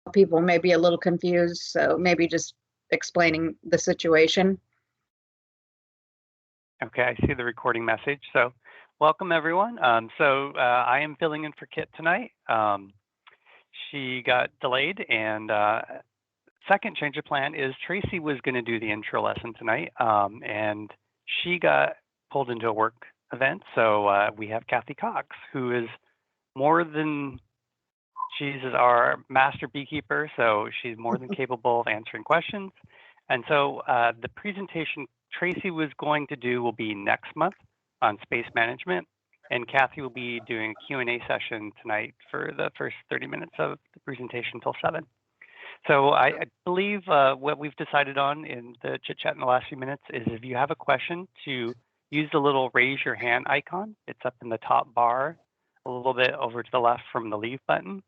people may be a little confused, so maybe just explaining the situation. Okay, I see the recording message. So welcome everyone. I am filling in for Kit tonight. She got delayed, and second change of plan is Tracy was going to do the intro lesson tonight, and she got pulled into a work event. So we have Kathy Cox, who is she's our master beekeeper, so she's more than capable of answering questions. And so the presentation Tracy was going to do will be next month on space management, and Kathy will be doing a Q&A session tonight for the first 30 minutes of the presentation until 7. So I believe what we've decided on in the chit chat in the last few minutes is if you have a question, to use the little raise your hand icon. It's up in the top bar, a little bit over to the left from the leave button.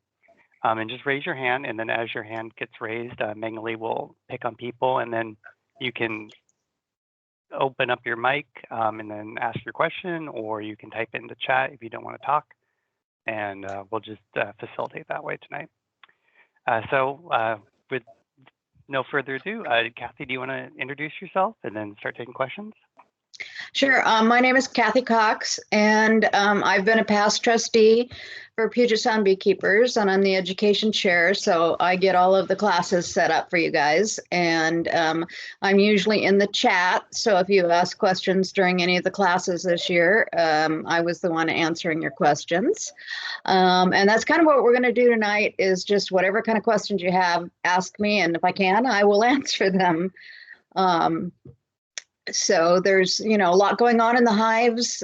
And just raise your hand, and then as your hand gets raised, Magali will pick on people, and then you can open up your mic and then ask your question, or you can type it in the chat if you don't want to talk, and we'll just facilitate that way tonight. With no further ado, Kathy, do you want to introduce yourself and then start taking questions? Sure. My name is Kathy Cox, and I've been a past trustee for Puget Sound Beekeepers, and I'm the education chair, so I get all of the classes set up for you guys. And I'm usually in the chat, so if you ask questions during any of the classes this year, I was the one answering your questions. And that's kind of what we're going to do tonight, is just whatever kind of questions you have, ask me, and if I can, I will answer them. So there's, a lot going on in the hives.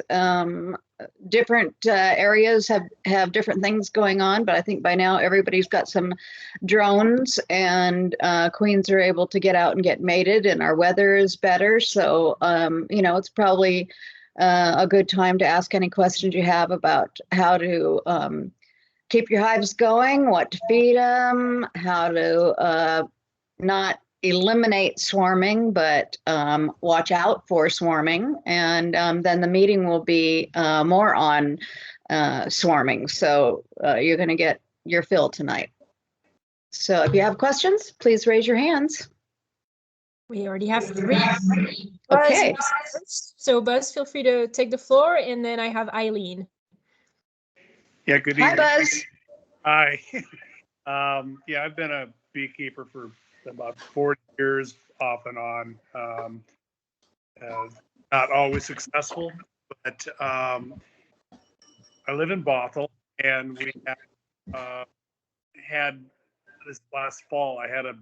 Different areas have different things going on, but I think by now everybody's got some drones, and queens are able to get out and get mated, and our weather is better. So, it's probably a good time to ask any questions you have about how to keep your hives going, what to feed them, how to not eliminate swarming, but watch out for swarming. And then the meeting will be more on swarming. So you're going to get your fill tonight. So if you have questions, please raise your hands. We already have 3. Okay. So Buzz, feel free to take the floor, and then I have Eileen. Yeah, good evening. Hi, Buzz. Hi. Yeah, I've been a beekeeper for about 40 years, off and on. Not always successful, but I live in Bothell, and we had this last fall, I had a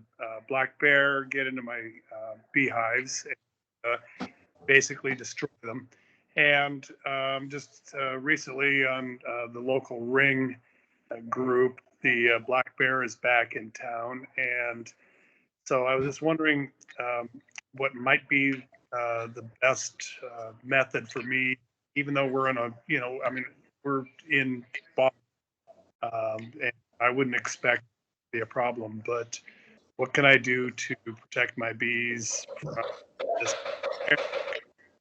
black bear get into my beehives and basically destroy them. And just recently on the local ring group, the black bear is back in town, and so I was just wondering what might be the best method for me, even though we're in we're in Boston, and I wouldn't expect it to be a problem, but what can I do to protect my bees from this?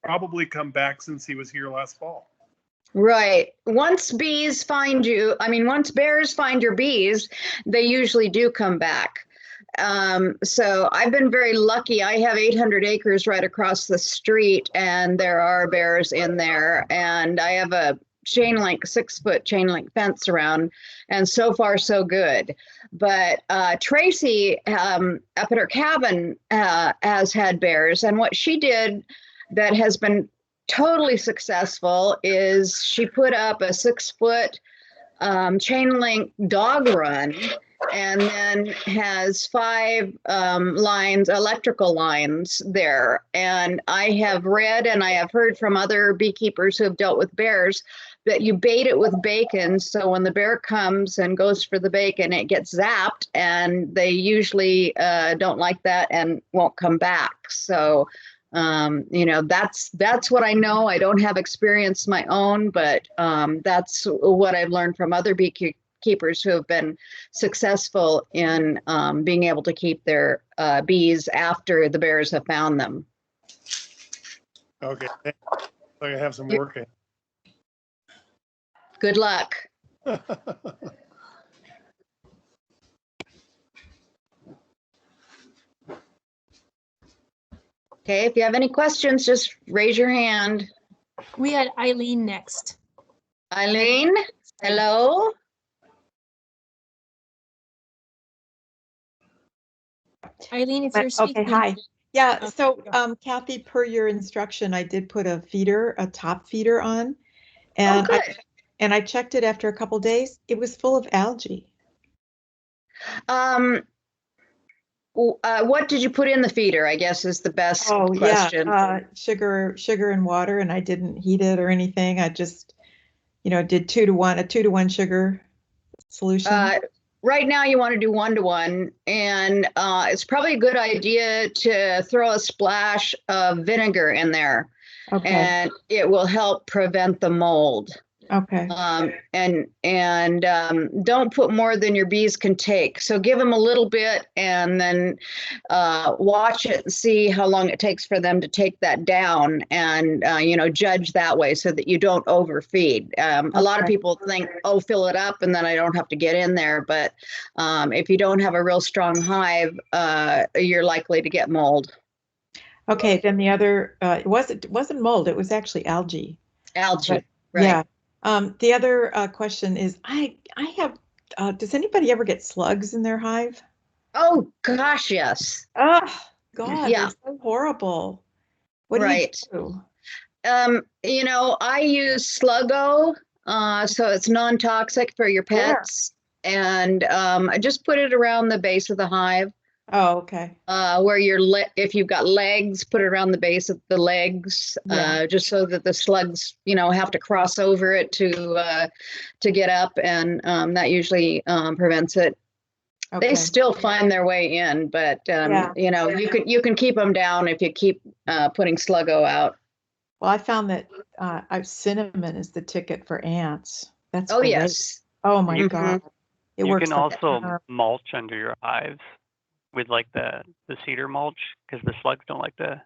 Probably come back since he was here last fall. Right. Once bees find you, once bears find your bees, they usually do come back. So I've been very lucky. I have 800 acres right across the street, and there are bears in there, and I have a 6-foot chain link fence around, and so far so good. But Tracy up at her cabin has had bears, and what she did that has been totally successful is she put up a 6-foot chain link dog run, and then has 5 electrical lines there. And I have read and I have heard from other beekeepers who have dealt with bears that you bait it with bacon. So when the bear comes and goes for the bacon, it gets zapped, and they usually don't like that and won't come back. So that's what I know. I don't have experience my own, but that's what I've learned from other beekeepers who have been successful in being able to keep their bees after the bears have found them. Okay, I have some work. Good luck. Okay, if you have any questions, just raise your hand. We had Eileen next. Eileen, hello? Eileen, if you're speaking. Okay, hi. Yeah, Okay, so go. Kathy, per your instruction, I did put a top feeder on, Oh, and good. I checked it after a couple days. It was full of algae. What did you put in the feeder, I guess is the best question. Yeah, sugar and water, and I didn't heat it or anything. I just, did 2-to-1, a 2-to-1 sugar solution. Right now you want to do 1-to-1, and it's probably a good idea to throw a splash of vinegar in there, Okay, and it will help prevent the mold. okay, And don't put more than your bees can take. So give them a little bit, and then watch it and see how long it takes for them to take that down, and judge that way so that you don't overfeed. A lot of Okay. people think, oh, fill it up and then I don't have to get in there. But if you don't have a real strong hive, you're likely to get mold. Okay, then the other, it wasn't mold, it was actually algae. Algae, But, right? Yeah. The other question is, I have, does anybody ever get slugs in their hive? Oh gosh, yes. Oh, God, Yeah. they're so horrible. What Right. do you do? I use Sluggo, so it's non-toxic for your Where? pets. And I just put it around the base of the hive, Oh, okay. where if you've got legs, put it around the base of the legs, Yeah. just so that the slugs, have to cross over it to get up, and that usually prevents it. They Okay. still find their way in, but Yeah. you can keep them down if you keep putting Sluggo out. Well, I found that cinnamon is the ticket for ants. That's Oh great. yes. Oh my You- God. It You works can like also a- mulch under your hives with like the cedar mulch, because the slugs don't like to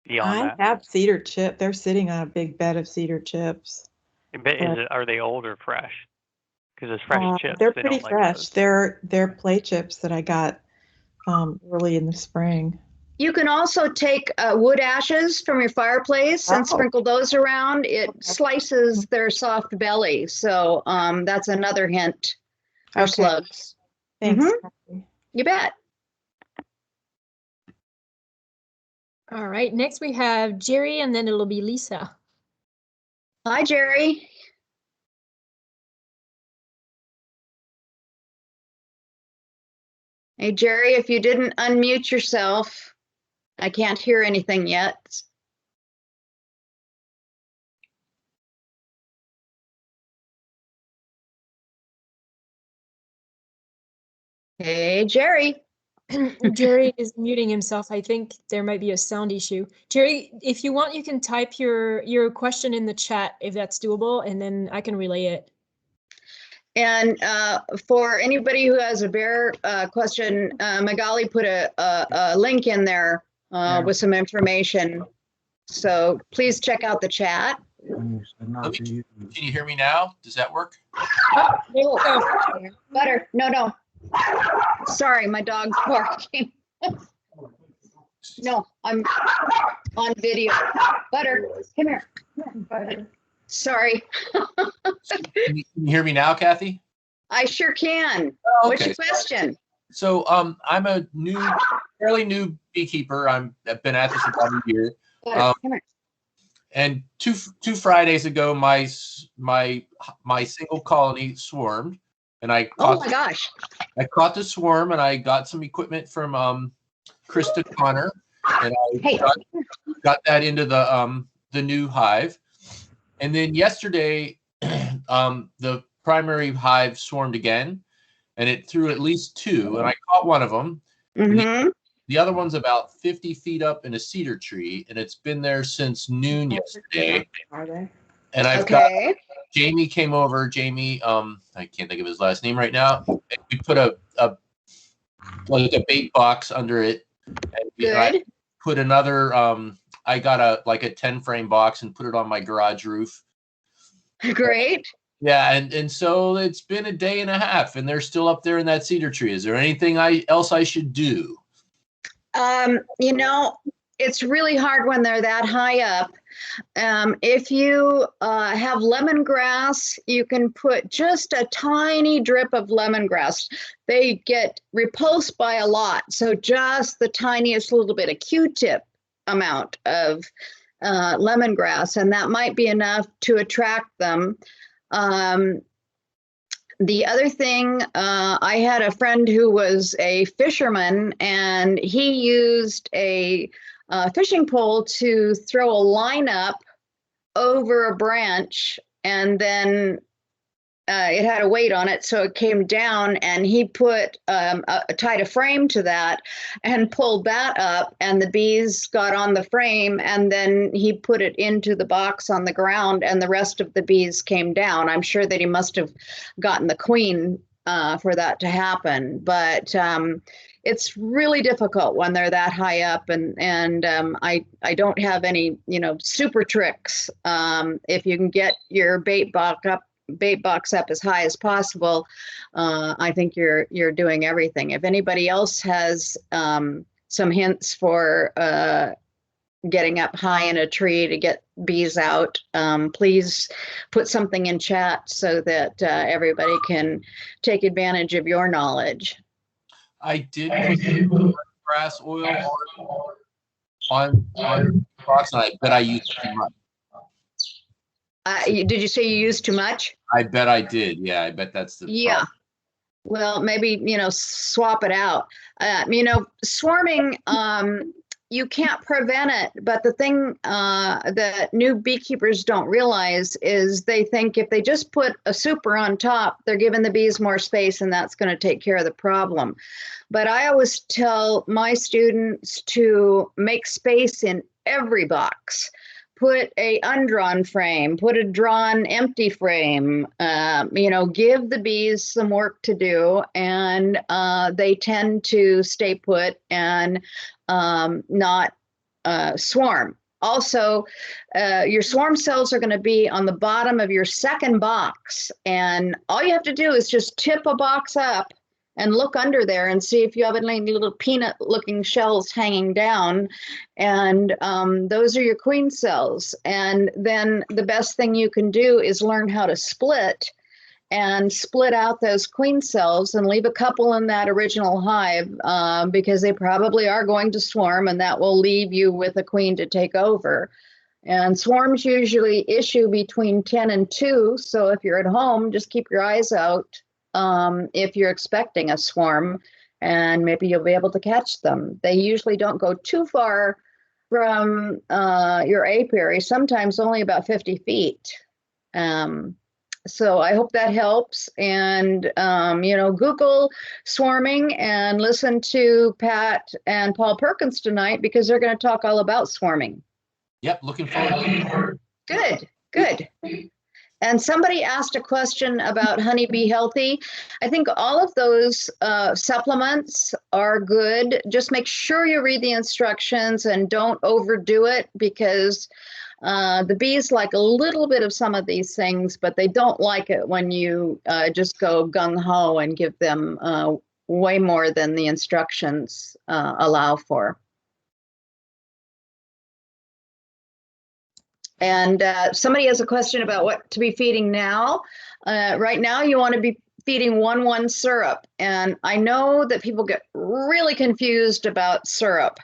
be on I that. have cedar chip. They're sitting on a big bed of cedar chips. But are they old or fresh? Because it's fresh chips. They're they pretty don't like fresh. those. They're play chips that I got early in the spring. You can also take wood ashes from your fireplace and Oh. sprinkle those around. It Okay. slices their soft belly. So that's another hint for Okay. slugs. Thanks. Mhm. Kathy. You bet. All right, next we have Jerry, and then it'll be Lisa. Hi, Jerry. Hey, Jerry, if you didn't unmute yourself, I can't hear anything yet. Hey, Jerry. Jerry is muting himself. I think there might be a sound issue. Jerry, if you want, you can type your question in the chat if that's doable, and then I can relay it. And for anybody who has a bear question, Magali put a link in there with some information. So please check out the chat. Can you hear me now? Does that work? Oh, there we go. Butter, no. Sorry, my dog's barking. No, I'm on video. Butter, come here. Butter. Sorry. Can you hear me now, Kathy? I sure can. Oh, What's okay. your question? So I'm a fairly new beekeeper. I've been at this about a year. Butter, come here. And two Fridays ago, my single colony swarmed, and I Oh my gosh. caught the swarm, and I got some equipment from Krista Connor, and I Hey. got that into the new hive. And then yesterday, the primary hive swarmed again, and it threw at least 2, and I caught one of them. Mm-hmm. The other one's about 50 feet up in a cedar tree, and it's been there since noon yesterday. Are they? And I've got Jamie came over. Jamie, I can't think of his last name right now. And we put a bait box under it. And I put another. I got a 10-frame box and put it on my garage roof. Great. Yeah, and so it's been a day and a half, and they're still up there in that cedar tree. Is there anything else I should do? it's really hard when they're that high up. If you have lemongrass, you can put just a tiny drip of lemongrass. They get repulsed by a lot, so just the tiniest little bit, a Q-tip amount of lemongrass, and that might be enough to attract them. The other thing, I had a friend who was a fisherman, and he used a fishing pole to throw a line up over a branch, and then it had a weight on it, so it came down, and he put tied a frame to that and pulled that up, and the bees got on the frame, and then he put it into the box on the ground, and the rest of the bees came down. I'm sure that he must have gotten the queen for that to happen, but it's really difficult when they're that high up, and I don't have any super tricks. If you can get your bait box up as high as possible, I think you're doing everything. If anybody else has some hints for getting up high in a tree to get bees out, please put something in chat so that everybody can take advantage of your knowledge. I did put grass oil on box, and I bet I used too much. Did you say you used too much? I bet I did. Yeah, I bet that's the problem. Well, maybe swap it out. Swarming, you can't prevent it, but the thing that new beekeepers don't realize is they think if they just put a super on top, they're giving the bees more space, and that's going to take care of the problem. But I always tell my students to make space in every box. Put a undrawn frame, put a drawn empty frame, give the bees some work to do, and they tend to stay put and not swarm. Also, your swarm cells are going to be on the bottom of your second box, and all you have to do is just tip a box up and look under there and see if you have any little peanut looking shells hanging down, and those are your queen cells. And then the best thing you can do is learn how to split out those queen cells and leave a couple in that original hive, because they probably are going to swarm, and that will leave you with a queen to take over. And swarms usually issue between 10 and 2, so if you're at home, just keep your eyes out if you're expecting a swarm, and maybe you'll be able to catch them. They usually don't go too far from your apiary, sometimes only about 50 feet. So I hope that helps. And, Google swarming and listen to Pat and Paul Perkins tonight, because they're going to talk all about swarming. Yep, looking forward to it. Good. And somebody asked a question about Honeybee Healthy. I think all of those supplements are good. Just make sure you read the instructions and don't overdo it, because the bees like a little bit of some of these things, but they don't like it when you just go gung-ho and give them way more than the instructions allow for. And somebody has a question about what to be feeding now. Right now, you want to be feeding 1-1 syrup. And I know that people get really confused about syrup.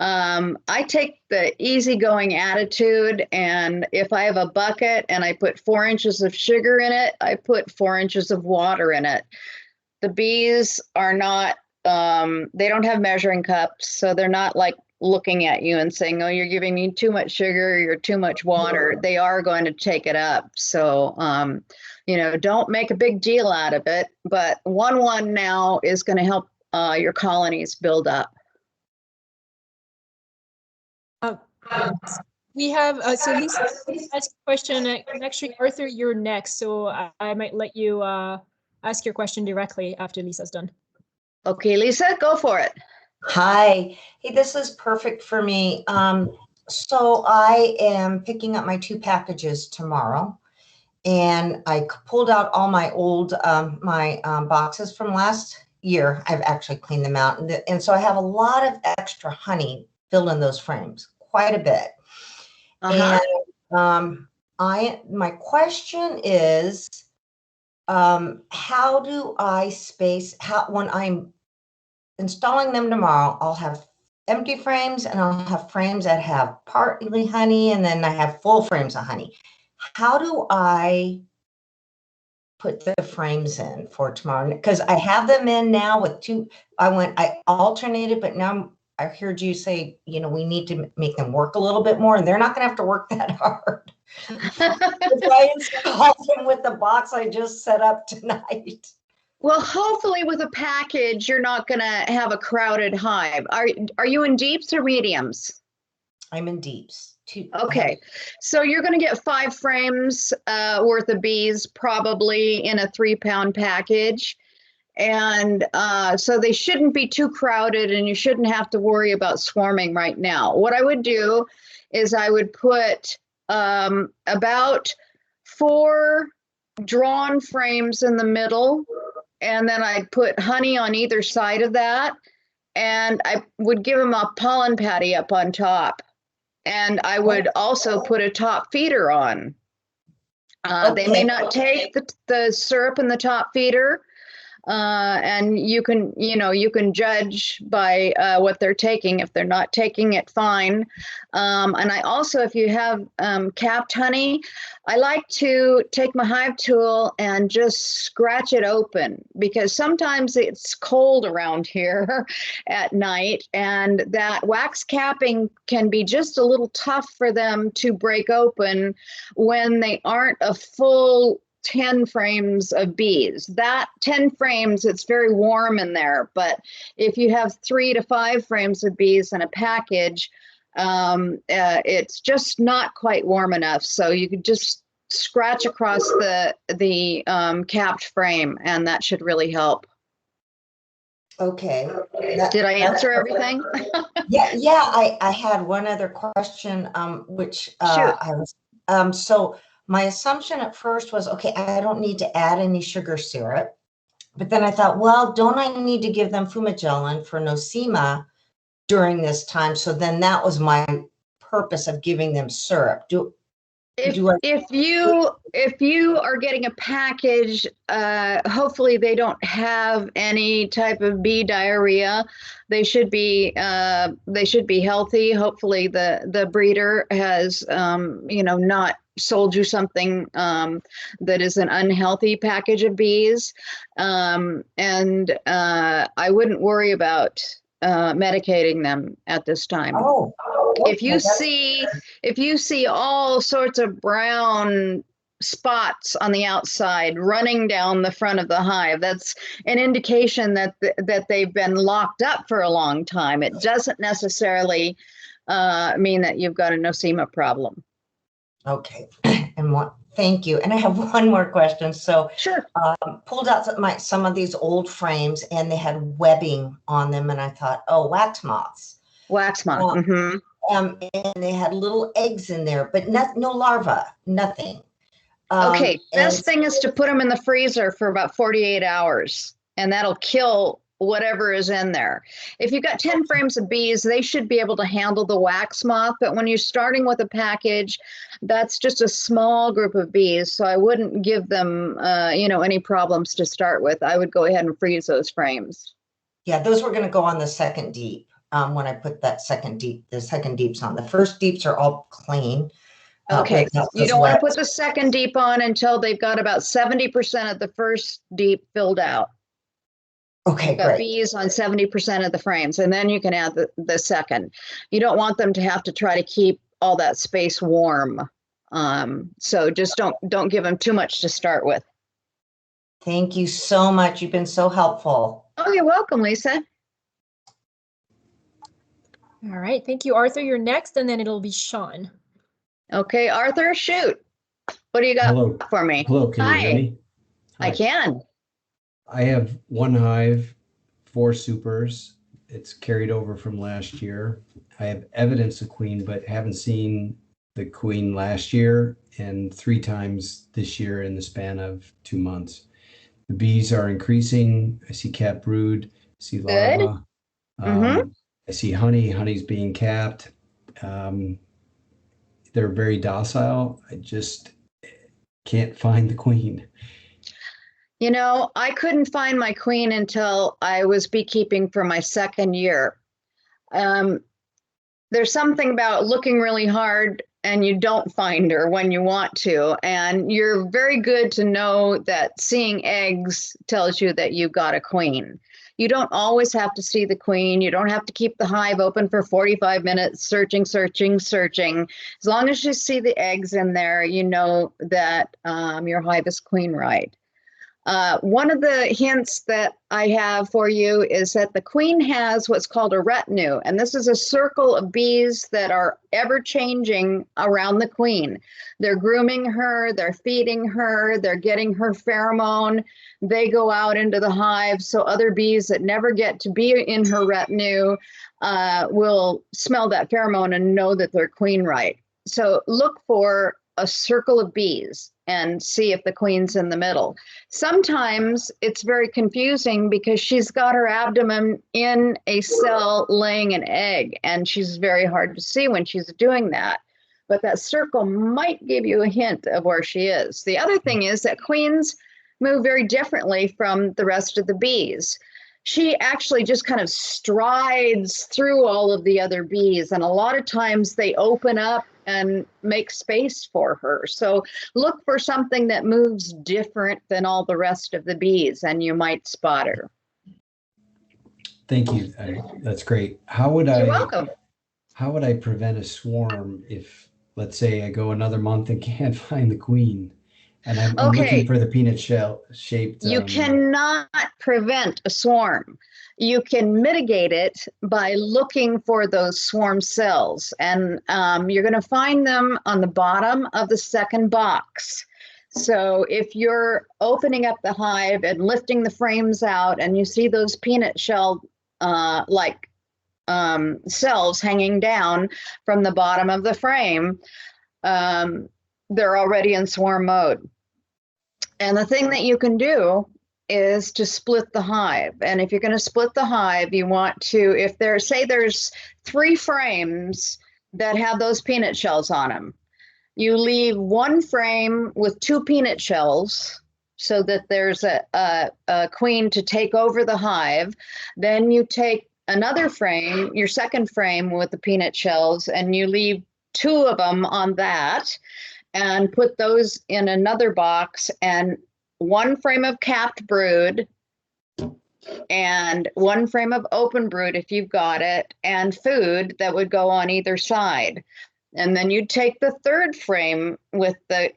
I take the easygoing attitude, and if I have a bucket and I put 4 inches of sugar in it, I put 4 inches of water in it. The bees are not, they don't have measuring cups, so they're not like looking at you and saying, oh, you're giving me too much sugar, you're too much water. They are going to take it up. So, don't make a big deal out of it, but 1-1 now is going to help your colonies build up. We have, so Lisa asked a question, and actually, Arthur, you're next, so I might let you ask your question directly after Lisa's done. Okay, Lisa, go for it. Hi. Hey, this is perfect for me. So I am picking up my 2 packages tomorrow, and I pulled out all my old boxes from last year. I've actually cleaned them out, and so I have a lot of extra honey fill in those frames my question is, how do I space, when I'm installing them tomorrow, I'll have empty frames and I'll have frames that have partly honey, and then I have full frames of honey. How do I put the frames in for tomorrow? Because I have them in now with two. I alternated, but now I heard you say, we need to make them work a little bit more, and they're not going to have to work that hard. If I install them with the box I just set up tonight. Well, hopefully with a package, you're not going to have a crowded hive. Are you in deeps or mediums? I'm in deeps. Okay, so you're going to get 5 frames worth of bees probably in a 3-pound package. And so they shouldn't be too crowded, and you shouldn't have to worry about swarming right now. What I would do is I would put about 4 drawn frames in the middle, and then I'd put honey on either side of that, and I would give them a pollen patty up on top. And I would also put a top feeder on. They may not take the syrup in the top feeder, and you can judge by what they're taking. If they're not taking it, fine. And I also, if you have capped honey, I like to take my hive tool and just scratch it open, because sometimes it's cold around here at night, and that wax capping can be just a little tough for them to break open when they aren't a full 10 frames of bees. That 10 frames, it's very warm in there. But if you have 3 to 5 frames of bees in a package, it's just not quite warm enough. So you could just scratch across the capped frame, and that should really help. Okay. Did I answer everything? Yeah. I had one other question, which I was, so my assumption at first was, okay, I don't need to add any sugar syrup. But then I thought, well, don't I need to give them fumagellin for nosema during this time? So then that was my purpose of giving them syrup. If you are getting a package, hopefully they don't have any type of bee diarrhea. They should be healthy. Hopefully the breeder has not sold you something that is an unhealthy package of bees, and I wouldn't worry about medicating them at this time. Oh. If you see all sorts of brown spots on the outside running down the front of the hive, that's an indication that they've been locked up for a long time. It doesn't necessarily mean that you've got a nosema problem. Okay, thank you. And I have one more question. So, sure. Pulled out some of these old frames, and they had webbing on them, and I thought, oh, wax moths. Wax moth. And they had little eggs in there, but no larvae, nothing. Okay, best thing is to put them in the freezer for about 48 hours, and that'll kill whatever is in there. If you've got 10 frames of bees, they should be able to handle the wax moth, but when you're starting with a package, that's just a small group of bees, so I wouldn't give them any problems to start with. I would go ahead and freeze those frames. Yeah, those were going to go on the second deep. When I put the second deeps on. The first deeps are all clean. Okay, you don't want to put the second deep on until they've got about 70% of the first deep filled out. Okay, You've got bees on 70% of the frames, and then you can add the second. You don't want them to have to try to keep all that space warm. So just don't give them too much to start with. Thank you so much. You've been so helpful. Oh, you're welcome, Lisa. All right, thank you, Arthur. You're next, and then it'll be Sean. Okay, Arthur, shoot. What do you got for me? Hello, can you hear me? Hi. I can. I have 1 hive, 4 supers. It's carried over from last year. I have evidence of queen, but haven't seen the queen last year and 3 times this year in the span of 2 months. The bees are increasing. I see capped brood, I see larvae. I see honey. Honey's being capped. They're very docile. I just can't find the queen. You know, I couldn't find my queen until I was beekeeping for my second year. There's something about looking really hard and you don't find her when you want to. And you're very good to know that seeing eggs tells you that you've got a queen. You don't always have to see the queen. You don't have to keep the hive open for 45 minutes, searching. As long as you see the eggs in there, you know that your hive is queen right. One of the hints that I have for you is that the queen has what's called a retinue, and this is a circle of bees that are ever changing around the queen. They're grooming her, they're feeding her, they're getting her pheromone. They go out into the hive, so other bees that never get to be in her retinue will smell that pheromone and know that they're queen right. So look for a circle of bees and see if the queen's in the middle. Sometimes it's very confusing because she's got her abdomen in a cell laying an egg, and she's very hard to see when she's doing that. But that circle might give you a hint of where she is. The other thing is that queens move very differently from the rest of the bees. She actually just kind of strides through all of the other bees, and a lot of times they open up and make space for her. So look for something that moves different than all the rest of the bees, and you might spot her. Thank you. That's great. You're welcome. How would I prevent a swarm if, let's say, I go another month and can't find the queen, and I'm looking for the peanut shell shaped? You cannot prevent a swarm. You can mitigate it by looking for those swarm cells, and you're going to find them on the bottom of the second box. So if you're opening up the hive and lifting the frames out and you see those peanut shell cells hanging down from the bottom of the frame, they're already in swarm mode. And the thing that you can do is to split the hive. And if you're going to split the hive, you want to, if there's 3 frames that have those peanut shells on them, you leave one frame with 2 peanut shells so that there's a queen to take over the hive. Then you take another frame, your second frame with the peanut shells, and you leave 2 of them on that and put those in another box, and 1 frame of capped brood and 1 frame of open brood if you've got it, and food that would go on either side. And then you'd take the 3rd frame with the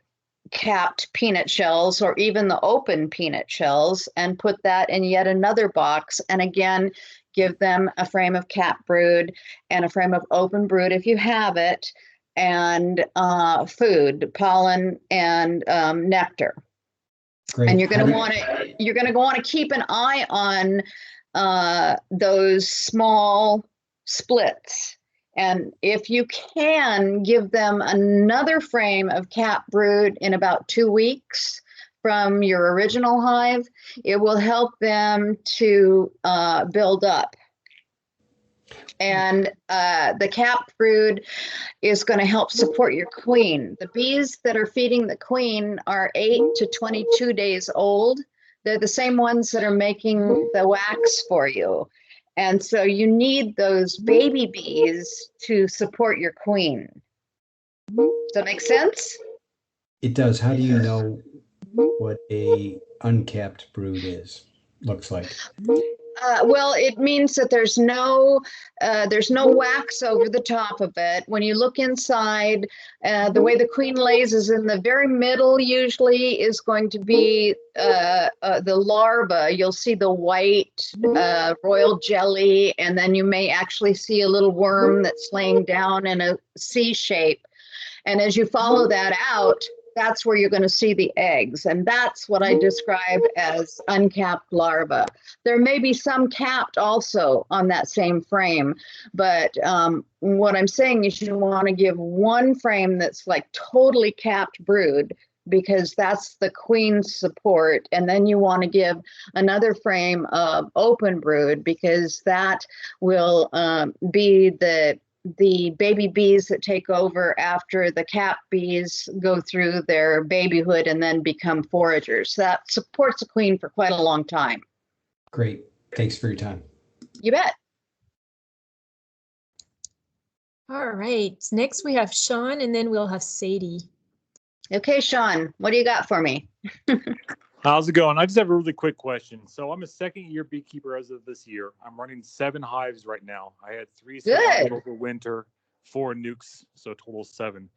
capped peanut shells or even the open peanut shells and put that in yet another box, and again give them a frame of capped brood and a frame of open brood if you have it, and food, pollen, and nectar. Great. And you're going to want to keep an eye on those small splits. And if you can, give them another frame of capped brood in about 2 weeks from your original hive, it will help them to build up. And the capped brood is going to help support your queen. The bees that are feeding the queen are 8 to 22 days old. They're the same ones that are making the wax for you. And so you need those baby bees to support your queen. Does that make sense? It does. How do you know what a uncapped brood looks like? Well, it means that there's no wax over the top of it. When you look inside, the way the queen lays is in the very middle. Usually, is going to be the larva. You'll see the white royal jelly, and then you may actually see a little worm that's laying down in a C shape. And as you follow that out, that's where you're going to see the eggs. And that's what I describe as uncapped larva. There may be some capped also on that same frame, but what I'm saying is you want to give 1 frame that's like totally capped brood because that's the queen's support. And then you want to give another frame of open brood, because that will be the baby bees that take over after the cap bees go through their babyhood and then become foragers. That supports the queen for quite a long time. Great. Thanks for your time. You bet. All right. Next we have Sean, and then we'll have Sadie. Okay, Sean, what do you got for me? How's it going? I just have a really quick question. So I'm a second-year beekeeper as of this year. I'm running 7 hives right now. I had 3 survive over winter, 4 nukes, so a total of 7.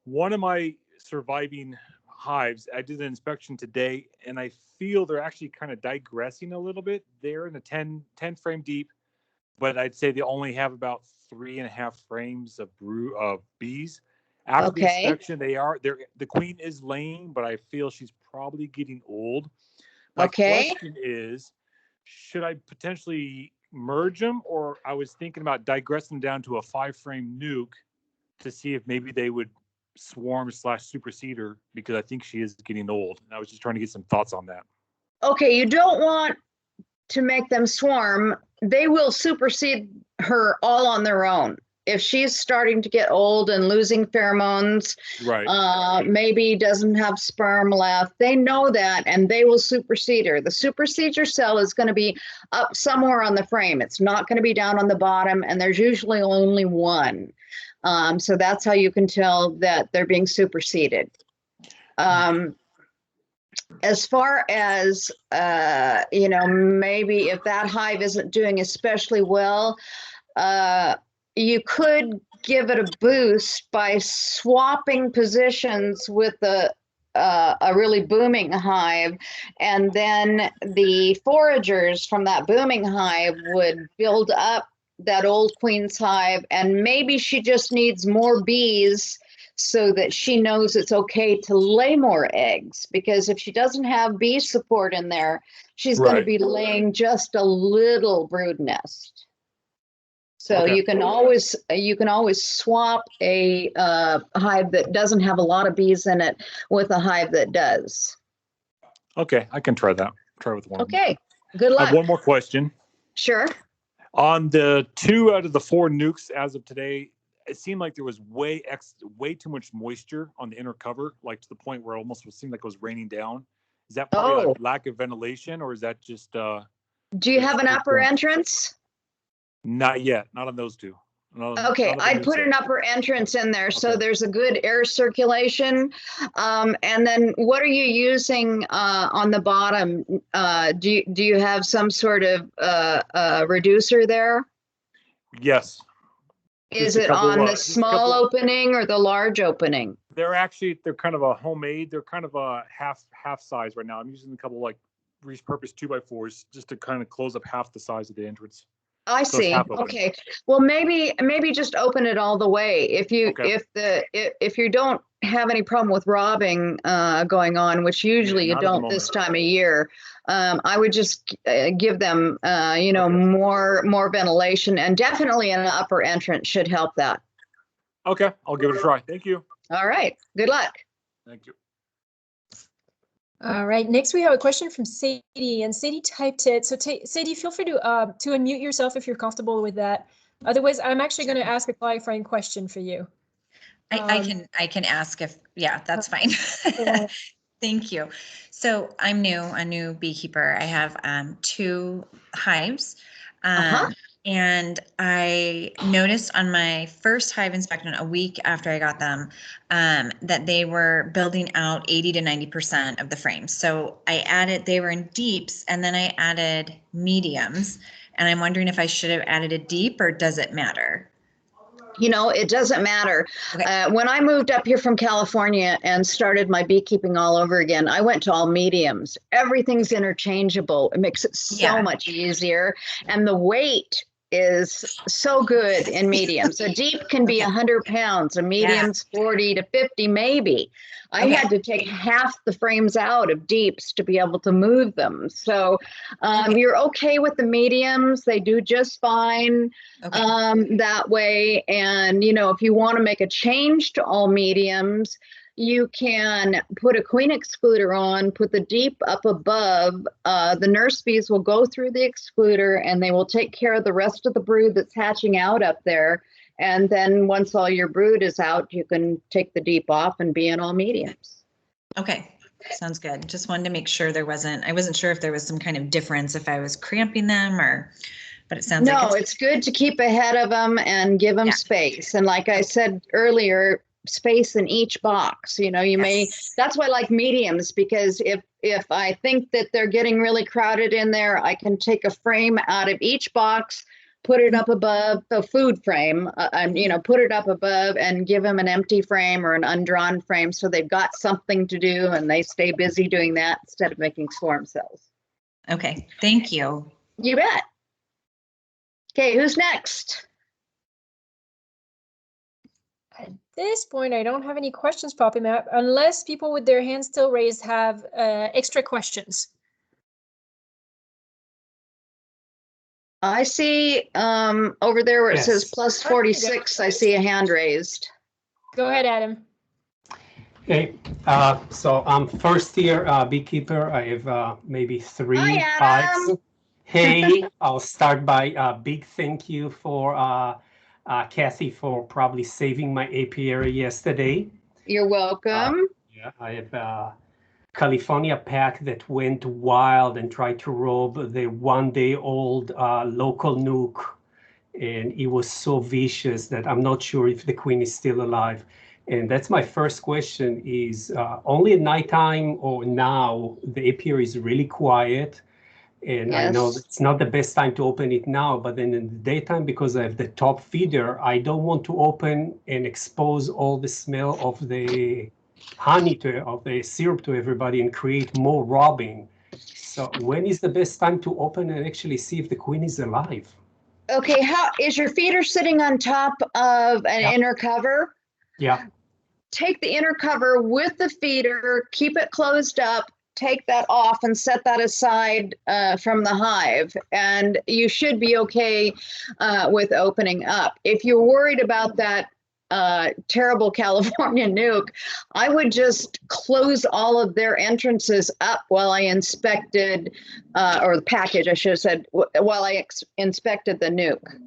One of my surviving hives, I did an inspection today, and I feel they're actually kind of digressing a little bit. They're in the 10 frame deep, but I'd say they only have about 3.5 frames of bees. After the inspection, the queen is laying, but I feel she's probably getting old. My question is, should I potentially merge them, or I was thinking about digressing them down to a 5 frame nuke to see if maybe they would swarm / supersede her, because I think she is getting old. And I was just trying to get some thoughts on that. Okay, you don't want to make them swarm. They will supersede her all on their own. If she's starting to get old and losing pheromones, right, maybe doesn't have sperm left, they know that, and they will supersede her. The supersedure cell is going to be up somewhere on the frame. It's not going to be down on the bottom, and there's usually only one. So that's how you can tell that they're being superseded. As far as, maybe if that hive isn't doing especially well, you could give it a boost by swapping positions with a really booming hive, and then the foragers from that booming hive would build up that old queen's hive, and maybe she just needs more bees so that she knows it's okay to lay more eggs, because if she doesn't have bee support in there, she's going to be laying just a little brood nest. So you can always swap a hive that doesn't have a lot of bees in it with a hive that does. Okay, I can try that. Try with one. Okay, good luck. I have one more question. Sure. On the 2 out of the 4 nukes as of today, it seemed like there was way too much moisture on the inner cover, like to the point where it almost seemed like it was raining down. Is that probably like lack of ventilation, or is that just? Do you have an upper entrance? Not yet. Not on those 2. Okay, I'd put an upper entrance in there, so there's a good air circulation. And then what are you using on the bottom? Do you have some sort of reducer there? Yes. Is it on the small opening or the large opening? They're kind of a homemade. They're kind of a half size right now. I'm using a couple like repurposed 2x4s just to kind of close up half the size of the entrance. I see. Okay. Well, maybe just open it all the way. If you don't have any problem with robbing going on, which usually you don't this time of year, I would just give them more ventilation, and definitely an upper entrance should help that. Okay, I'll give it a try. Thank you. All right. Good luck. Thank you. All right, next we have a question from Sadie, and Sadie typed it. So Sadie, feel free to unmute yourself if you're comfortable with that. Otherwise, I'm actually going to ask a clarifying question for you. I can ask if, yeah, that's fine. Thank you. So I'm a new beekeeper. I have 2 hives. And I noticed on my first hive inspection, a week after I got them, that they were building out 80 to 90% of the frames. So they were in deeps, and then I added mediums. And I'm wondering if I should have added a deep, or does it matter? It doesn't matter. Okay. When I moved up here from California and started my beekeeping all over again, I went to all mediums. Everything's interchangeable. It makes it so much easier. And the weight is so good in mediums. A deep can be 100 pounds, a medium's 40 to 50 maybe. I had to take half the frames out of deeps to be able to move them. So you're okay with the mediums. They do just fine that way. And, if you want to make a change to all mediums, you can put a queen excluder on, put the deep up above. The nurse bees will go through the excluder and they will take care of the rest of the brood that's hatching out up there. And then once all your brood is out, you can take the deep off and be in all mediums. Okay. Sounds good. Just wanted to make sure I wasn't sure if there was some kind of difference if I was cramping them but it sounds like it's good to keep ahead of them and give them space. And like I said earlier, space in each box. You know, that's why I like mediums, because if I think that they're getting really crowded in there, I can take a frame out of each box, put it up above the food frame, and, you know, put it up above and give them an empty frame or an undrawn frame so they've got something to do and they stay busy doing that instead of making swarm cells. Okay, thank you. You bet. Okay, who's next? At this point, I don't have any questions popping up unless people with their hands still raised have extra questions. I see over there where it says plus 46, I see a hand raised. Go ahead, Adam. Okay, so I'm first year beekeeper. I have maybe 3 hives. Hey, I'll start by big thank you for Kathy for probably saving my apiary yesterday. You're welcome. Yeah, I have California pack that went wild and tried to rob the 1-day-old local nuke, and it was so vicious that I'm not sure if the queen is still alive. And that's my first question is only at nighttime or now the apiary is really quiet, and I know it's not the best time to open it now, but then in the daytime, because I have the top feeder, I don't want to open and expose all the smell of the honey of the syrup to everybody and create more robbing. So when is the best time to open and actually see if the queen is alive? Okay, how is your feeder sitting on top of an inner cover? Yeah. Take the inner cover with the feeder, keep it closed up, take that off and set that aside from the hive, and you should be okay with opening up. If you're worried about that terrible California nuke, I would just close all of their entrances up while I inspected, or the package, I should have said, while I inspected the nuke.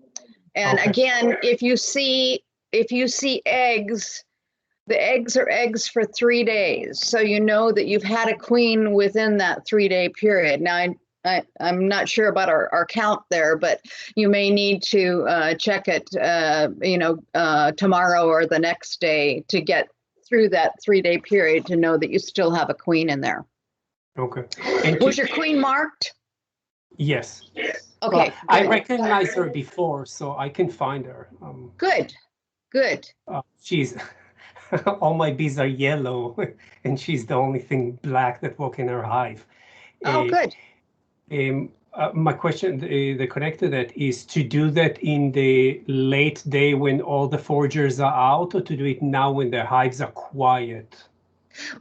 And again, if you see eggs, the eggs are eggs for 3 days. So you know that you've had a queen within that 3-day period. Now, I'm not sure about our count there, but you may need to check it, tomorrow or the next day to get through that 3-day period to know that you still have a queen in there. Okay. Was your queen marked? Yes. Okay. Well, I recognized her before, so I can find her. Good. She's all my bees are yellow, and she's the only thing black that walk in her hive. Oh, good. My question, the connect to that is to do that in the late day when all the foragers are out, or to do it now when the hives are quiet?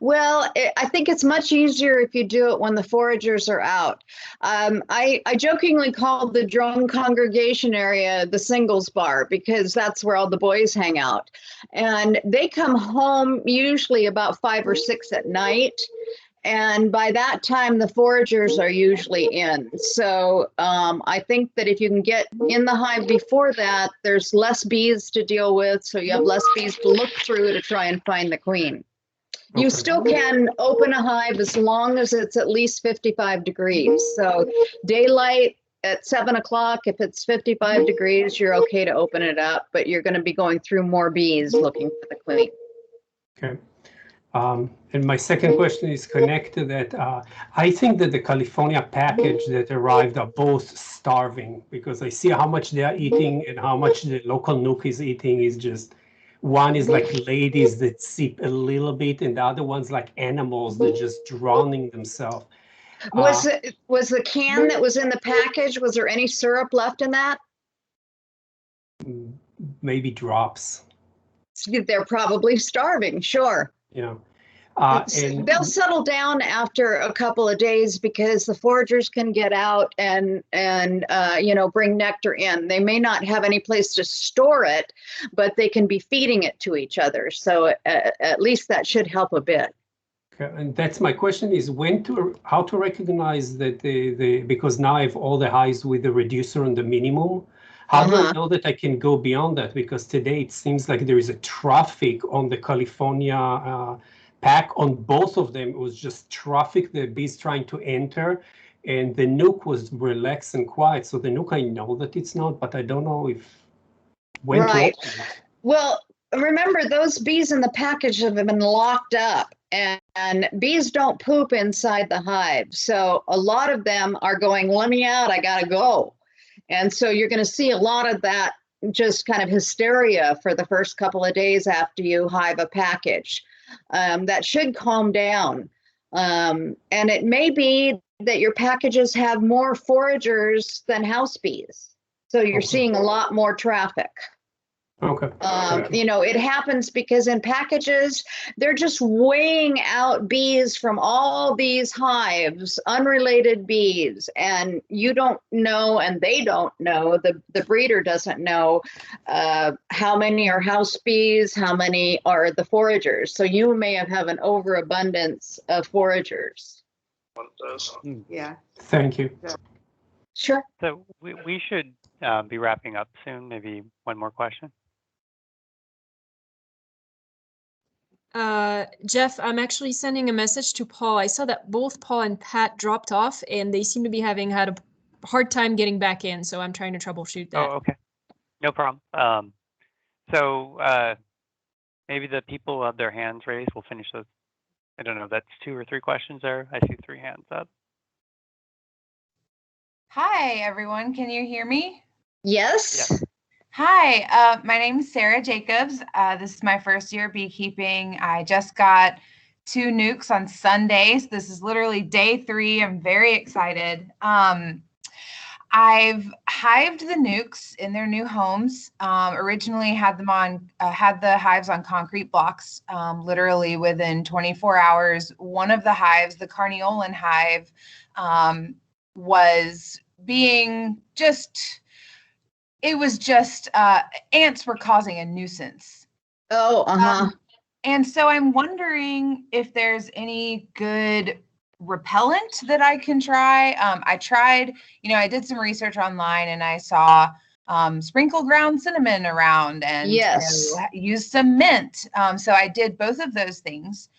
Well, I think it's much easier if you do it when the foragers are out. I jokingly call the drone congregation area the singles bar because that's where all the boys hang out. And they come home usually about 5 or 6 at night. And by that time, the foragers are usually in. So I think that if you can get in the hive before that, there's less bees to deal with. So you have less bees to look through to try and find the queen. You still can open a hive as long as it's at least 55 degrees. So daylight at 7 o'clock, if it's 55 degrees, you're okay to open it up, but you're going to be going through more bees looking for the queen. Okay. And my second question is connected that I think that the California package that arrived are both starving, because I see how much they are eating and how much the local nuke is eating is just, one is like ladies that sip a little bit, and the other one's like animals that just drowning themselves. Was the can that was in the package, was there any syrup left in that? Maybe drops. They're probably starving, sure. Yeah. And they'll settle down after a couple of days because the foragers can get out and bring nectar in. They may not have any place to store it, but they can be feeding it to each other. So at least that should help a bit. okay, and that's my question is how to recognize that because now I have all the highs with the reducer and the minimum. How do I know that I can go beyond that? Because today it seems like there is a traffic on the California pack on both of them. It was just traffic, the bees trying to enter, and the nuke was relaxed and quiet. So the nuke, I know that it's not, but I don't know when to open it. Well, remember those bees in the package have been locked up, and bees don't poop inside the hive. So a lot of them are going, let me out, I gotta go. And so you're going to see a lot of that just kind of hysteria for the first couple of days after you hive a package. That should calm down. And it may be that your packages have more foragers than house bees. So you're seeing a lot more traffic. Okay. It happens because in packages, they're just weighing out bees from all these hives, unrelated bees, and you don't know, and they don't know, the breeder doesn't know how many are house bees, how many are the foragers. So you may have an overabundance of foragers. Yeah. Thank you. Sure. So we should be wrapping up soon. Maybe one more question. Jeff, I'm actually sending a message to Paul. I saw that both Paul and Pat dropped off, and they seem to be having had a hard time getting back in. So I'm trying to troubleshoot that. Oh, okay. No problem. So maybe the people who have their hands raised will finish those. I don't know. That's 2 or 3 questions there. I see 3 hands up. Hi, everyone. Can you hear me? Yes. Yes. Hi, my name is Sarah Jacobs. This is my first year beekeeping. I just got 2 nukes on Sundays. This is literally day 3. I'm very excited. I've hived the nukes in their new homes. Originally had the hives on concrete blocks. Literally within 24 hours, one of the hives, the Carniolan hive, was being ants were causing a nuisance. Oh, And so I'm wondering if there's any good repellent that I can try. I tried, I did some research online and I saw sprinkle ground cinnamon around and use some mint. So I did both of those things.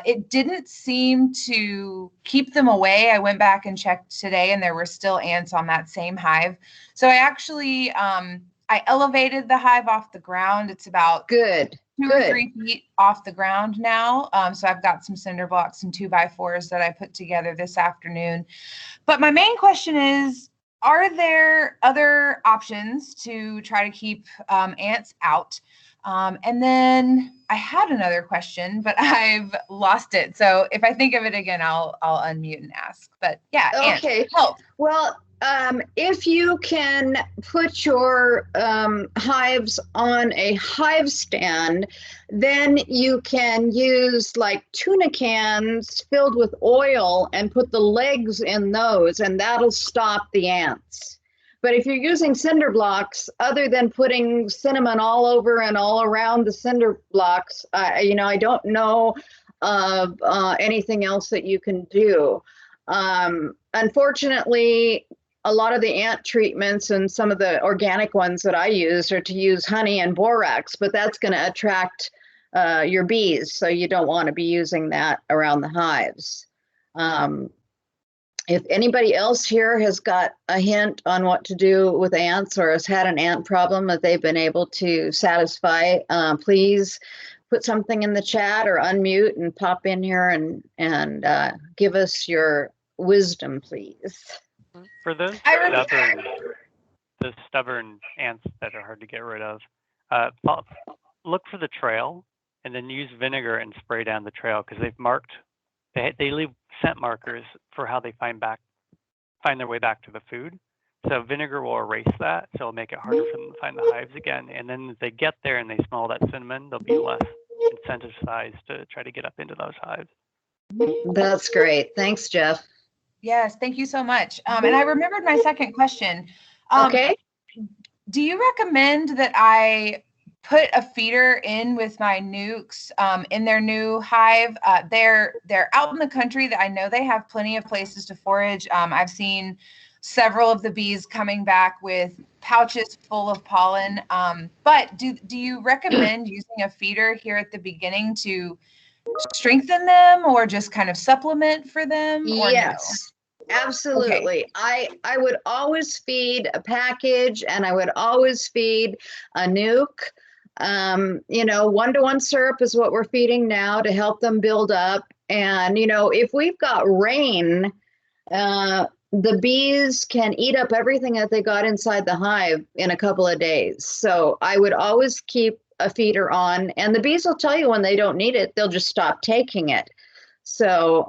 It didn't seem to keep them away. I went back and checked today and there were still ants on that same hive. So I actually, I elevated the hive off the ground. It's about 2 or 3 feet off the ground now. So I've got some cinder blocks and 2x4s that I put together this afternoon. But my main question is, are there other options to try to keep ants out? And then I had another question, but I've lost it. So if I think of it again, I'll unmute and ask. But yeah, okay. Ants, help. Well, if you can put your hives on a hive stand, then you can use like tuna cans filled with oil and put the legs in those, and that'll stop the ants. But if you're using cinder blocks, other than putting cinnamon all over and all around the cinder blocks, I don't know of anything else that you can do. Unfortunately, a lot of the ant treatments and some of the organic ones that I use are to use honey and borax, but that's going to attract your bees. So you don't want to be using that around the hives. If anybody else here has got a hint on what to do with ants or has had an ant problem that they've been able to satisfy, please put something in the chat or unmute and pop in here and give us your wisdom, please. For those stubborn ants that are hard to get rid of, look for the trail and then use vinegar and spray down the trail because they leave scent markers for how they find their way back to the food. So vinegar will erase that, so it'll make it harder for them to find the hives again. And then if they get there and they smell that cinnamon, they'll be less incentivized to try to get up into those hives. That's great. Thanks, Jeff. Yes, thank you so much. And I remembered my second question. Okay. Do you recommend that I put a feeder in with my nukes in their new hive? They're out in the country. That I know they have plenty of places to forage. I've seen several of the bees coming back with pouches full of pollen. But do you recommend using a feeder here at the beginning to strengthen them, or just kind of supplement for them, or Yes. no? Absolutely. Okay. I would always feed a package, and I would always feed a nuke. 1-to-1 syrup is what we're feeding now to help them build up. And, if we've got rain, the bees can eat up everything that they got inside the hive in a couple of days. So I would always keep a feeder on, and the bees will tell you when they don't need it, they'll just stop taking it. So,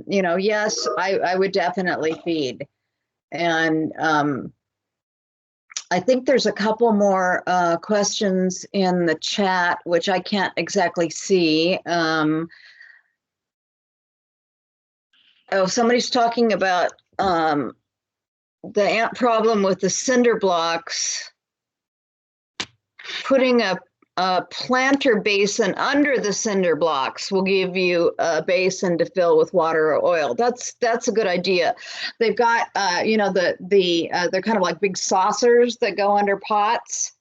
yes, I would definitely feed. And I think there's a couple more questions in the chat, which I can't exactly see. Somebody's talking about the ant problem with the cinder blocks. Putting a planter basin under the cinder blocks will give you a basin to fill with water or oil. That's a good idea. They've got they're kind of like big saucers that go under pots.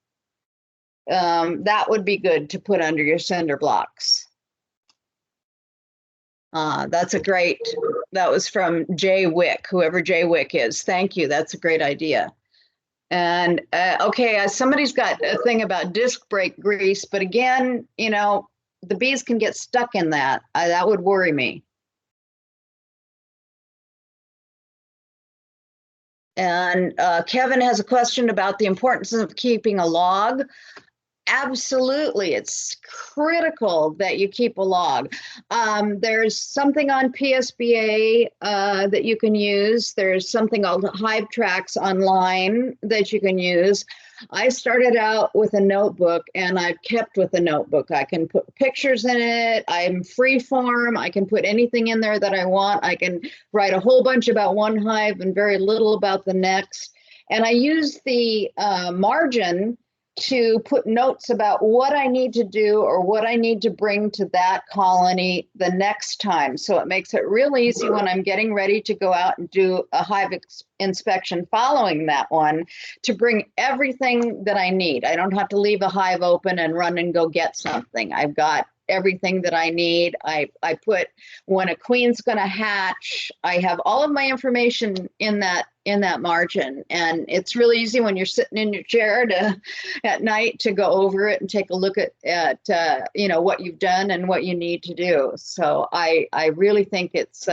That would be good to put under your cinder blocks. That was from Jay Wick, whoever Jay Wick is. Thank you. That's a great idea. And somebody's got a thing about disc brake grease, but again, the bees can get stuck in that. That would worry me. And Kevin has a question about the importance of keeping a log. Absolutely, it's critical that you keep a log. There's something on PSBA that you can use. There's something called Hive Tracks online that you can use. I started out with a notebook, and I've kept with a notebook. I can put pictures in it. I'm free form. I can put anything in there that I want. I can write a whole bunch about one hive and very little about the next. And I use the margin to put notes about what I need to do or what I need to bring to that colony the next time. So it makes it real easy when I'm getting ready to go out and do a hive inspection following that one to bring everything that I need. I don't have to leave a hive open and run and go get something. I've got everything that I need. I put when a queen's going to hatch. I have all of my information in that margin, and it's really easy when you're sitting in your chair at night to go over it and take a look at what you've done and what you need to do. So I really think it's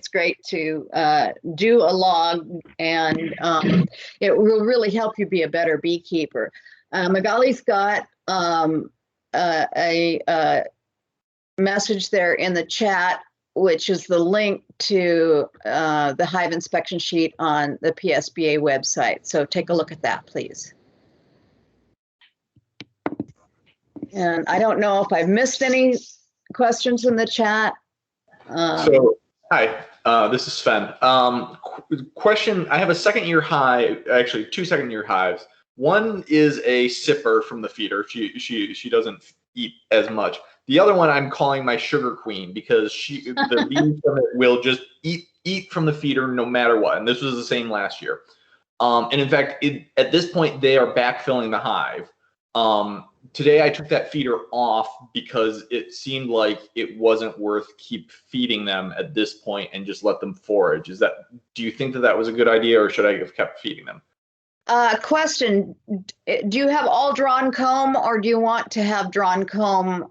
great to do a log, and it will really help you be a better beekeeper. Magali's got a message there in the chat, which is the link to the hive inspection sheet on the PSBA website. So take a look at that, please. And I don't know if I've missed any questions in the chat. Hi, this is Sven. Question, I have a second-year hive, actually 2 second-year hives. One is a sipper from the feeder. She doesn't eat as much. The other one I'm calling my sugar queen because the bees from it will just eat from the feeder no matter what. And this was the same last year. And in fact, at this point, they are backfilling the hive. Today, I took that feeder off because it seemed like it wasn't worth keep feeding them at this point and just let them forage. Do you think that was a good idea, or should I have kept feeding them? Question, do you have all drawn comb, or do you want to have drawn comb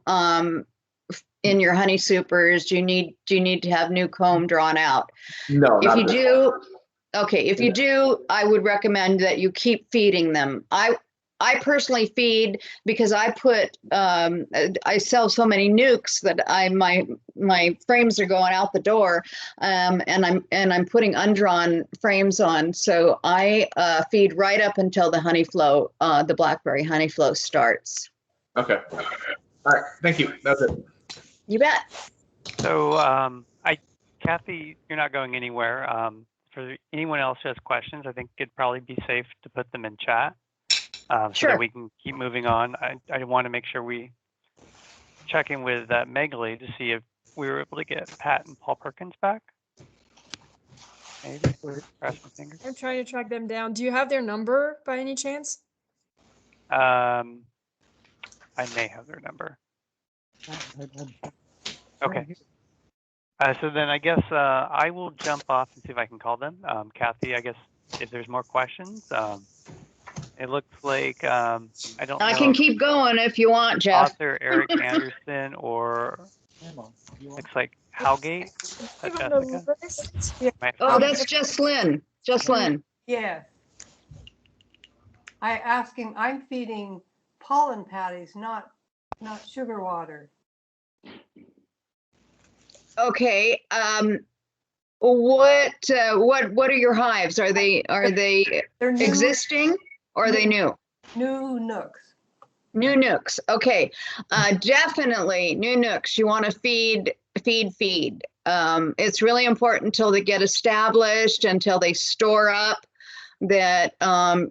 in your honey supers? Do you need to have new comb drawn out? No. If you do, okay. If you do, I would recommend that you keep feeding them. I personally feed because I put I sell so many nukes that my frames are going out the door, and I'm putting undrawn frames on. So I feed right up until the honey flow, the blackberry honey flow starts. Okay. All right, thank you. That's it. You bet. So, Kathy, you're not going anywhere. For anyone else who has questions, I think it'd probably be safe to put them in chat so Sure. that we can keep moving on. I want to make sure we check in with Megali to see if we were able to get Pat and Paul Perkins back. Maybe. Cross my fingers. I'm trying to track them down. Do you have their number by any chance? I may have their number. Okay. So then I guess I will jump off and see if I can call them. Kathy, I guess if there's more questions, it looks like I don't know. I can keep going if you want, Jeff. Author Eric Anderson or looks like Howgate. Is that Jessica? Oh, that's just Lynn. Just Lynn. Yes. I ask him, I'm feeding pollen patties, not sugar water. Okay. What are your hives? Are they They're new, existing or are they new? New nooks. New nooks. Okay. Definitely new nooks. You want to feed. It's really important until they get established, until they store up, that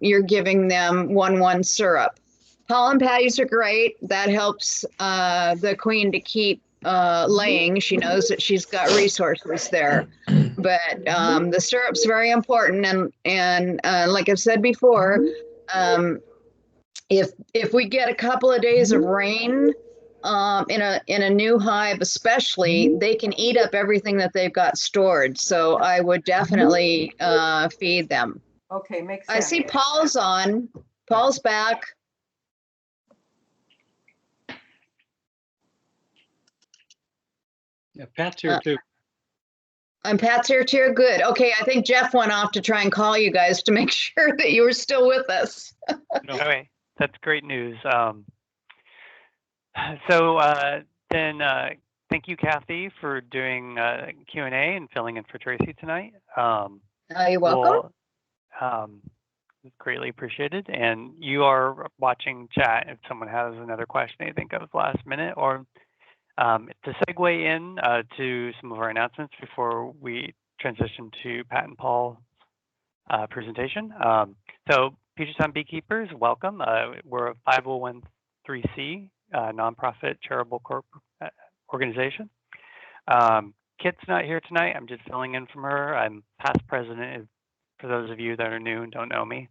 you're giving them 1-1 syrup. Pollen patties are great. That helps the queen to keep laying. She knows that she's got resources there. But the syrup's very important. And like I've said before, if we get a couple of days of rain in a new hive, especially, they can eat up everything that they've got stored. So I would definitely feed them. Okay, makes sense. I see Paul's on. Paul's back. Yeah, Pat's here too. And Pat's here too. Good. Okay, I think Jeff went off to try and call you guys to make sure that you were still with us. Okay, that's great news. So then thank you, Kathy, for doing Q&A and filling in for Tracy tonight. You're welcome. Greatly appreciated. And you are watching chat if someone has another question they think of last minute, or to segue in to some of our announcements before we transition to Pat and Paul's presentation. So Puget Sound Beekeepers, welcome. We're a 501(c)(3) nonprofit charitable organization. Kit's not here tonight. I'm just filling in from her. I'm past president, for those of you that are new and don't know me.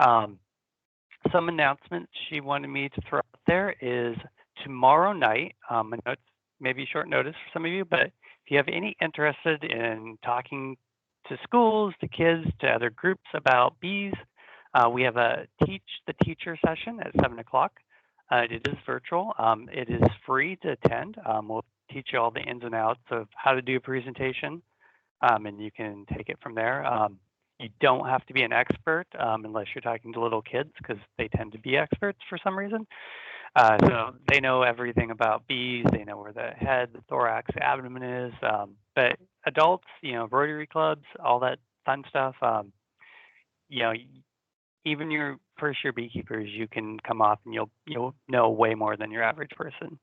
Some announcements she wanted me to throw out there is tomorrow night. I know it's maybe short notice for some of you, but if you have any interested in talking to schools, to kids, to other groups about bees, we have a Teach the Teacher session at 7 o'clock. It is virtual. It is free to attend. We'll teach you all the ins and outs of how to do a presentation, and you can take it from there. You don't have to be an expert unless you're talking to little kids, because they tend to be experts for some reason. So they know everything about bees. They know where the head, the thorax, the abdomen is. But adults, Rotary clubs, all that fun stuff, even your first year beekeepers, you can come off and you'll know way more than your average person.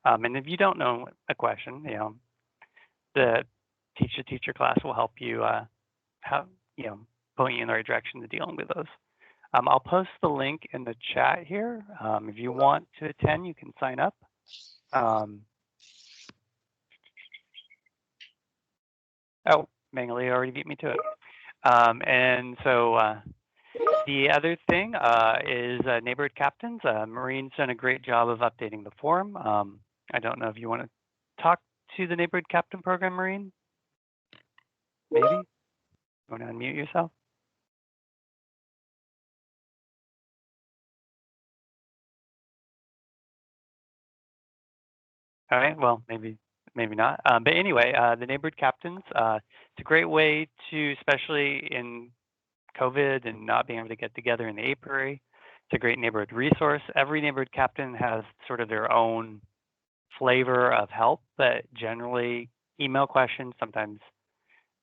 And if you don't know a question, the Teach the Teacher class will help you point you in the right direction to dealing with those. I'll post the link in the chat here. If you want to attend, you can sign up. Oh, Megali already beat me to it. And so the other thing is neighborhood captains. Maureen's done a great job of updating the forum. I don't know if you want to talk to the neighborhood captain program, Maureen? Maybe? You want to unmute yourself? All right, well, maybe not. But anyway, the neighborhood captains, it's a great way to, especially in COVID and not being able to get together in the apiary, it's a great neighborhood resource. Every neighborhood captain has sort of their own flavor of help, but generally email questions, sometimes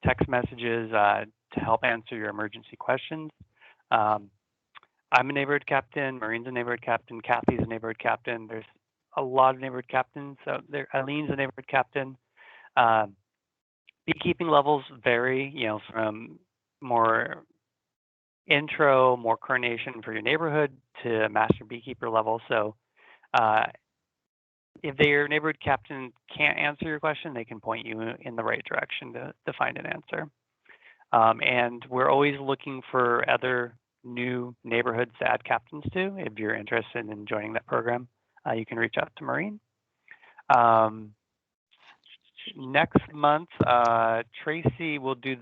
text messages to help answer your emergency questions. I'm a neighborhood captain, Maureen's a neighborhood captain, Kathy's a neighborhood captain. There's a lot of neighborhood captains. So there, Eileen's a neighborhood captain. Beekeeping levels vary, from more intro, more coordination for your neighborhood to master beekeeper level. So if their neighborhood captain can't answer your question, they can point you in the right direction to find an answer. And we're always looking for other new neighborhoods to add captains to. If you're interested in joining that program, you can reach out to Maureen. Next month, Tracy will teach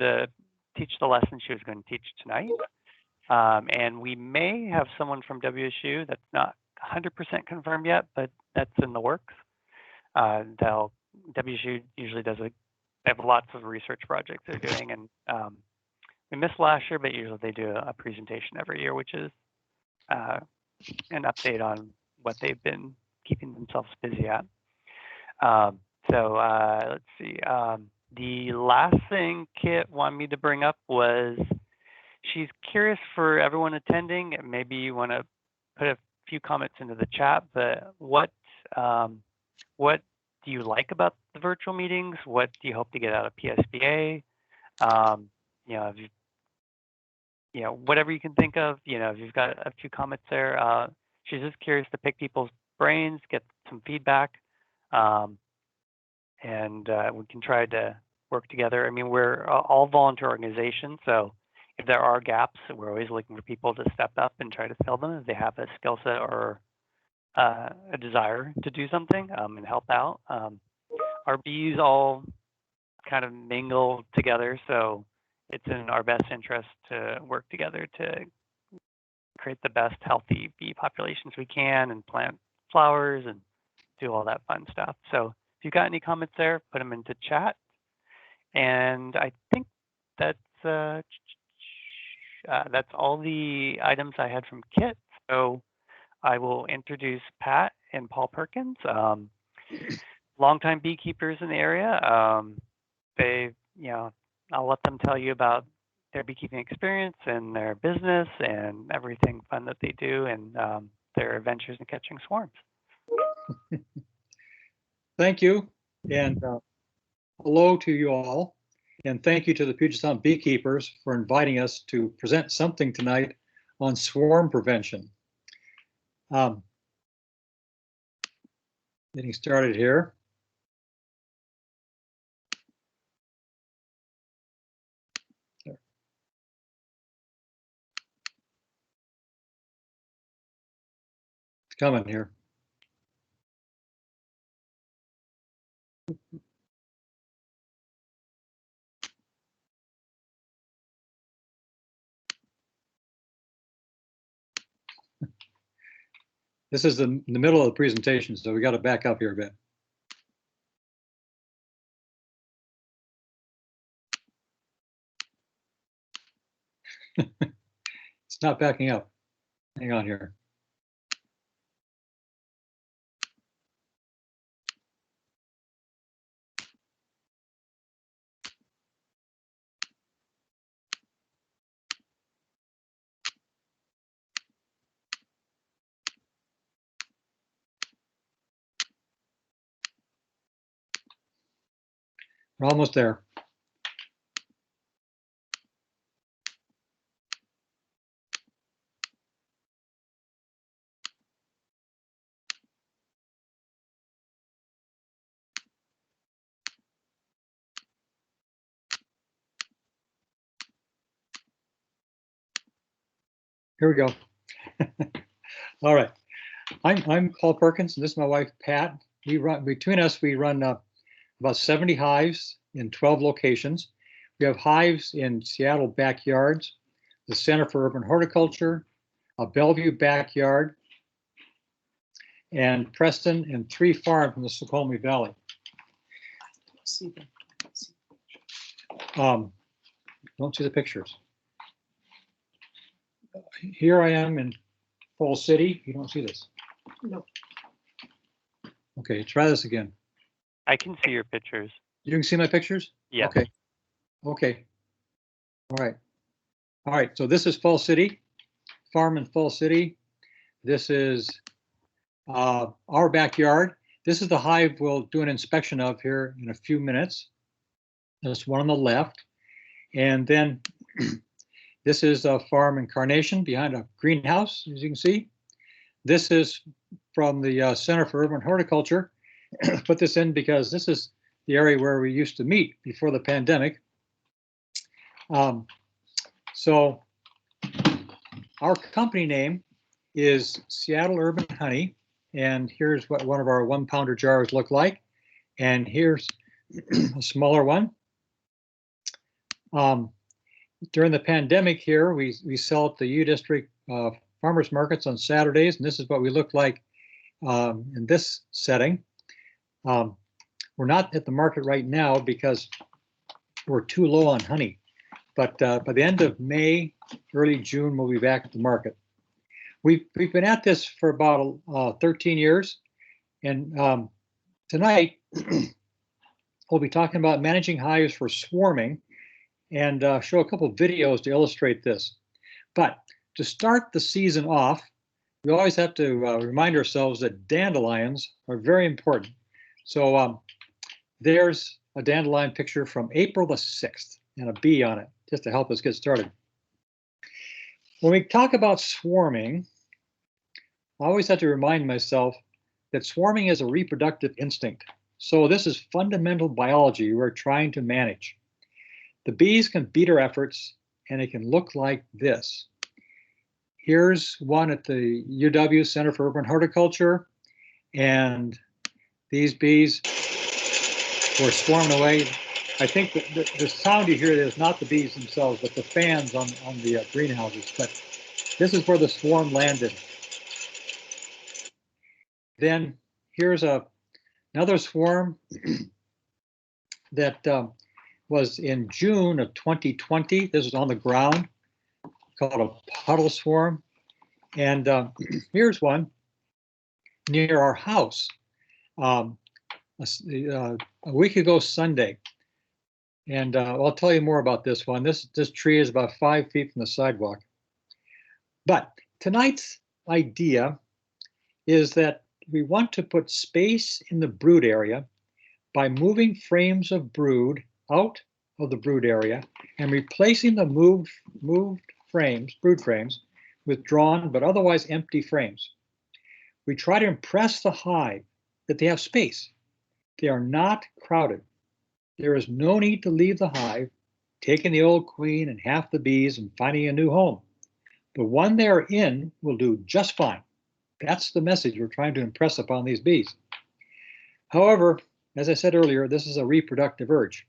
the lesson she was going to teach tonight. And we may have someone from WSU. That's not 100% confirmed yet, but that's in the works. WSU usually they have lots of research projects they're doing, and we missed last year, but usually they do a presentation every year, which is an update on what they've been keeping themselves busy at. Let's see. The last thing Kit wanted me to bring up was she's curious for everyone attending. Maybe you want to put a few comments into the chat, but what do you like about the virtual meetings? What do you hope to get out of PSBA? Whatever you can think of, if you've got a few comments there. She's just curious to pick people's brains, get some feedback, and we can try to work together. I mean, we're all volunteer organizations, so if there are gaps, we're always looking for people to step up and try to fill them if they have a skill set or a desire to do something and help out. Our bees all kind of mingle together, so it's in our best interest to work together to create the best healthy bee populations we can and plant flowers and do all that fun stuff. So if you've got any comments there, put them into chat. And I think that's all the items I had from Kit. So I will introduce Pat and Paul Perkins, longtime beekeepers in the area. I'll let them tell you about their beekeeping experience and their business and everything fun that they do and their adventures in catching swarms. Thank you, and hello to you all, and thank you to the Puget Sound beekeepers for inviting us to present something tonight on swarm prevention. Getting started here. There. It's coming here. This is the middle of the presentation, so we got to back up here a bit. It's not backing up. Hang on here. We're almost there. Here we go. All right. I'm Paul Perkins, and this is my wife, Pat. Between us, we run about 70 hives in 12 locations. We have hives in Seattle backyards, the Center for Urban Horticulture, a Bellevue backyard, and Preston and 3 farms in the Snoqualmie Valley. Don't see the pictures. Here I am in Fall City. You don't see this? No. Okay, try this again. I can see your pictures. You can see my pictures? Yeah. Okay. Okay. All right. All right. So this is Fall City, farm in Fall City. This is our backyard. This is the hive we'll do an inspection of here in a few minutes. There's one on the left. And then this is a farm in Carnation behind a greenhouse, as you can see. This is from the Center for Urban Horticulture. Put this in because this is the area where we used to meet before the pandemic. So our company name is Seattle Urban Honey. And here's what one of our 1-pounder jars look like. And here's a smaller one. During the pandemic here, we sell at the U District farmers markets on Saturdays, and this is what we look like in this setting. We're not at the market right now because we're too low on honey, but by the end of May, early June, we'll be back at the market. We've been at this for about 13 years, and tonight we'll be talking about managing hives for swarming and show a couple of videos to illustrate this. But to start the season off, we always have to remind ourselves that dandelions are very important. So there's a dandelion picture from April the 6th and a bee on it, just to help us get started. When we talk about swarming, I always have to remind myself that swarming is a reproductive instinct. So this is fundamental biology we're trying to manage. The bees can beat our efforts, and it can look like this. Here's one at the UW Center for Urban Horticulture, and these bees were swarming away. I think the sound you hear is not the bees themselves, but the fans on the greenhouses. But this is where the swarm landed. Then here's another swarm that was in June of 2020. This was on the ground, called a puddle swarm. And here's one near our house a week ago Sunday. And I'll tell you more about this one. This tree is about 5 feet from the sidewalk. But tonight's idea is that we want to put space in the brood area by moving frames of brood out of the brood area and replacing the moved frames, brood frames, with drawn but otherwise empty frames. We try to impress the hive that they have space. They are not crowded. There is no need to leave the hive, taking the old queen and half the bees and finding a new home. The one they're in will do just fine. That's the message we're trying to impress upon these bees. However, as I said earlier, this is a reproductive urge.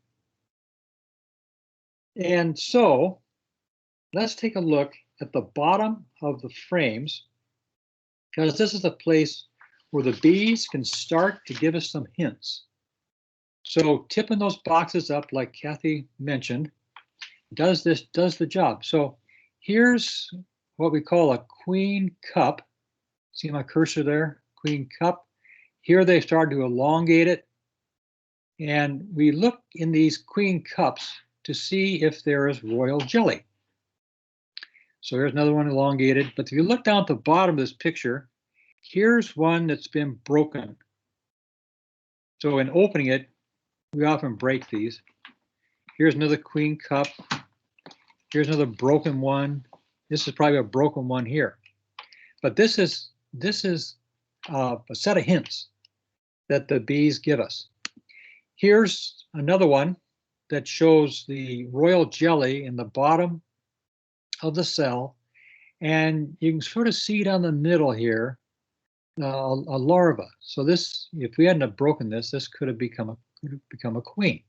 And so let's take a look at the bottom of the frames, because this is a place where the bees can start to give us some hints. So tipping those boxes up, like Kathy mentioned, does the job. So here's what we call a queen cup. See my cursor there? Queen cup. Here they started to elongate it. And we look in these queen cups to see if there is royal jelly. So here's another one elongated. But if you look down at the bottom of this picture, here's one that's been broken. So in opening it, we often break these. Here's another queen cup. Here's another broken one. This is probably a broken one here. But this is a set of hints that the bees give us. Here's another one that shows the royal jelly in the bottom of the cell. And you can sort of see down the middle here, a larva. So this, if we hadn't have broken this, this could have become a queen.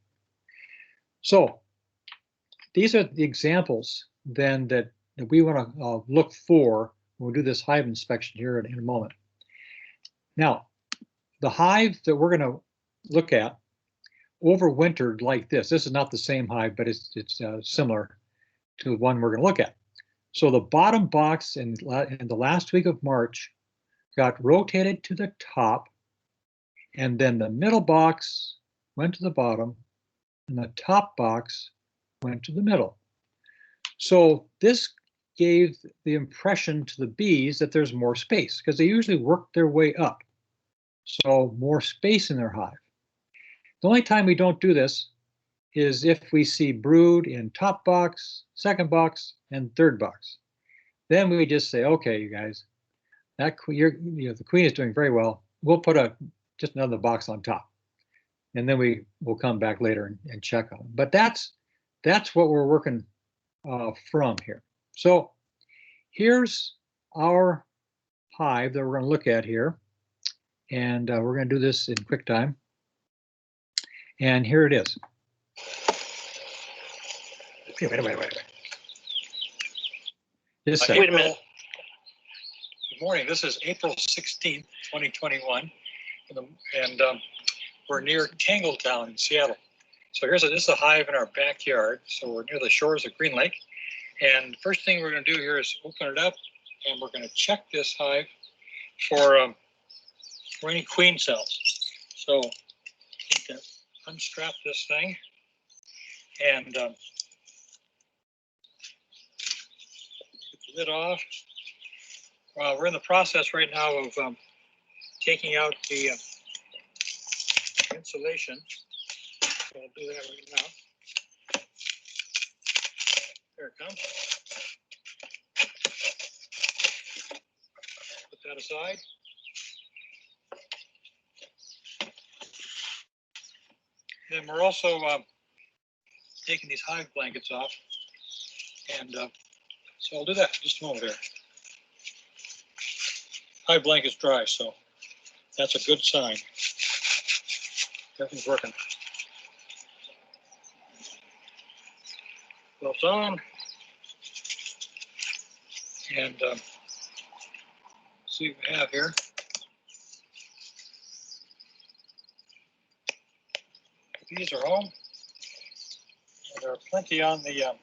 So these are the examples then that we want to look for when we do this hive inspection here in a moment. Now, the hive that we're going to look at overwintered like this. This is not the same hive, but it's similar to the one we're going to look at. So the bottom box in the last week of March got rotated to the top, and then the middle box went to the bottom, and the top box went to the middle. So this gave the impression to the bees that there's more space because they usually work their way up. So more space in their hive. The only time we don't do this is if we see brood in top box, second box, and third box. Then we just say, okay, you guys, that the queen is doing very well. We'll put just another box on top, and then we will come back later and check on them. But that's what we're working from here. So here's our hive that we're going to look at here, and we're going to do this in QuickTime. And here it is. Okay, wait. Wait a minute. Good morning. This is April 16th, 2021, and we're near Tangletown in Seattle. So this is a hive in our backyard. So we're near the shores of Green Lake. And first thing we're going to do here is open it up, and we're going to check this hive for any queen cells. So you can unstrap this thing and get the lid off. We're in the process right now of taking out the insulation. So I'll do that right now. There it comes. Put that aside. Then we're also taking these hive blankets off. And so I'll do that in just a moment here. Hive blanket's dry, so that's a good sign. Everything's working. Well, it's on. And see what we have here. The bees are home. And there are plenty on the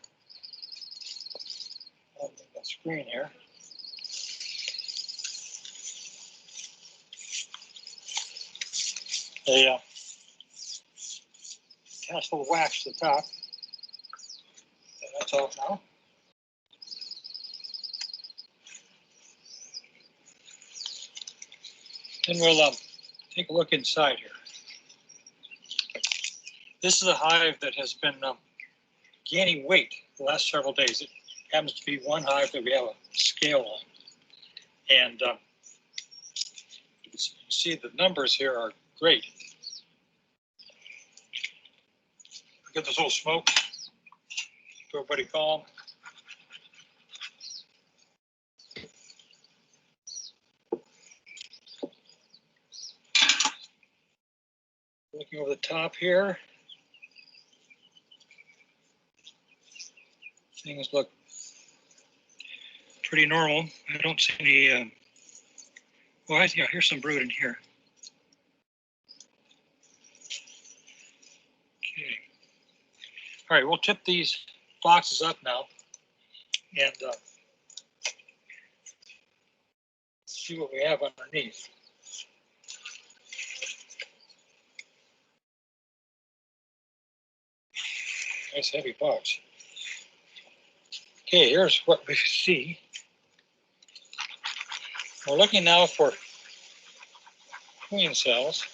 screen here. They cast a little wax to the top. That's off now. Then we'll take a look inside here. This is a hive that has been gaining weight the last several days. It happens to be one hive that we have a scale on. And you can see the numbers here are great. Get this little smoke. Keep everybody calm. Looking over the top here. Things look pretty normal. I don't see any, well, I here's some brood in here. Okay. All right, we'll tip these boxes up now and see what we have underneath. Nice heavy box. Okay, here's what we see. We're looking now for queen cells.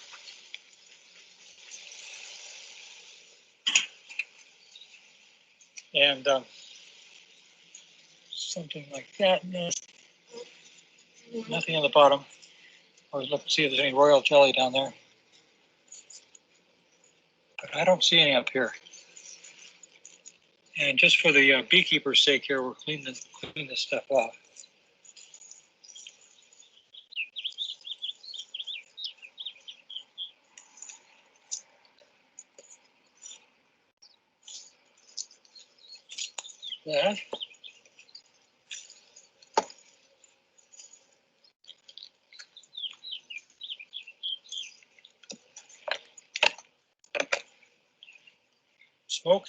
And something like that. Nothing on the bottom. Always look to see if there's any royal jelly down there. But I don't see any up here. And just for the beekeeper's sake here, we're cleaning this stuff off. That. Smoke.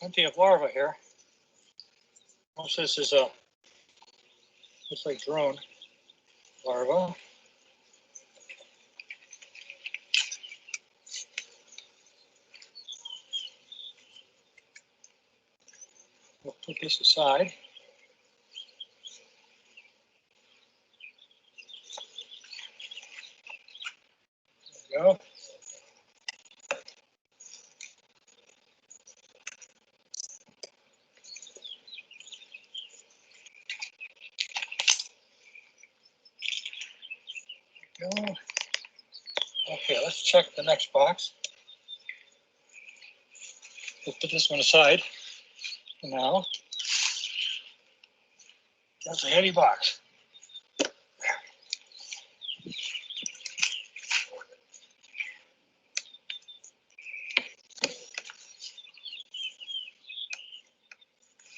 plenty of larvae here. Most of this is looks like drone larva. We'll put this aside. There we go. Okay, let's check the next box. We'll put this one aside for now. That's a heavy box.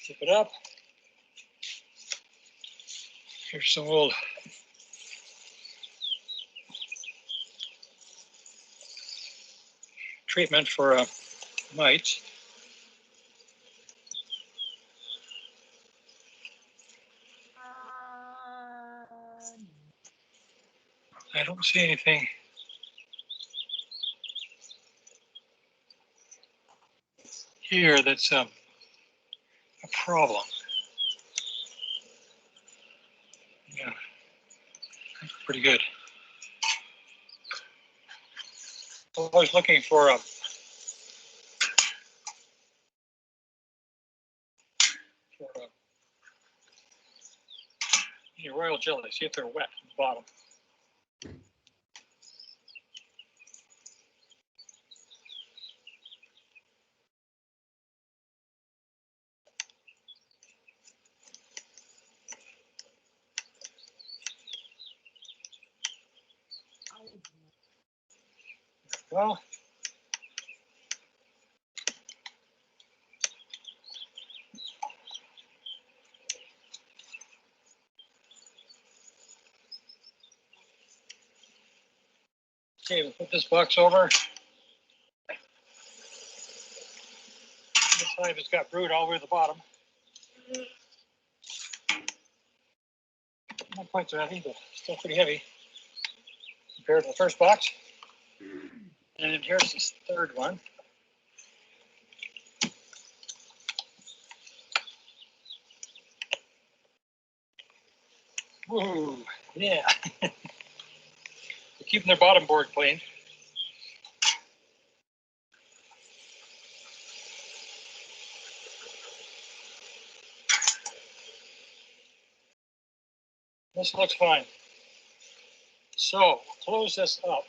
Zip it up. Here's some old treatment for mites. I don't see anything here that's a problem. Yeah, that's pretty good. I was looking for your royal jelly. See if they're wet at the bottom. Well, okay, we'll put this box over. This hive has got brood all the way to the bottom. Not quite so heavy, but still pretty heavy compared to the first box. And then here's this third one. Whoa, yeah. They're keeping their bottom board clean. This looks fine. So we'll close this up.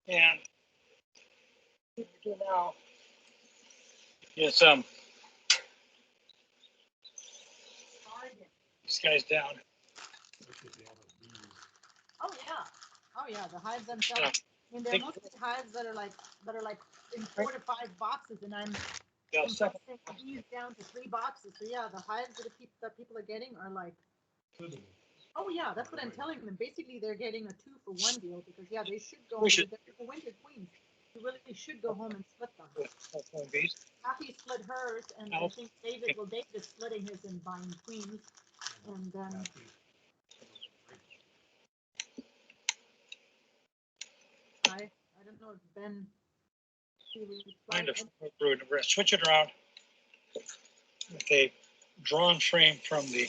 Yeah. And what we do now is this guy's down. Oh yeah, the hives themselves. I mean, there are mostly hives that are like in 4 to 5 boxes, and I'm compressing these down to 3 boxes. So yeah, the hives that people are getting are like. Oh yeah, that's what I'm telling them. Basically, they're getting a 2-for-1 deal because yeah, they should go. They're winter queens. You really should go home and split them. Kathy split hers, and I think David is splitting his and buying queens, and then. I don't know if Ben. Kind of brood. We're going to switch it around with a drawn frame from the.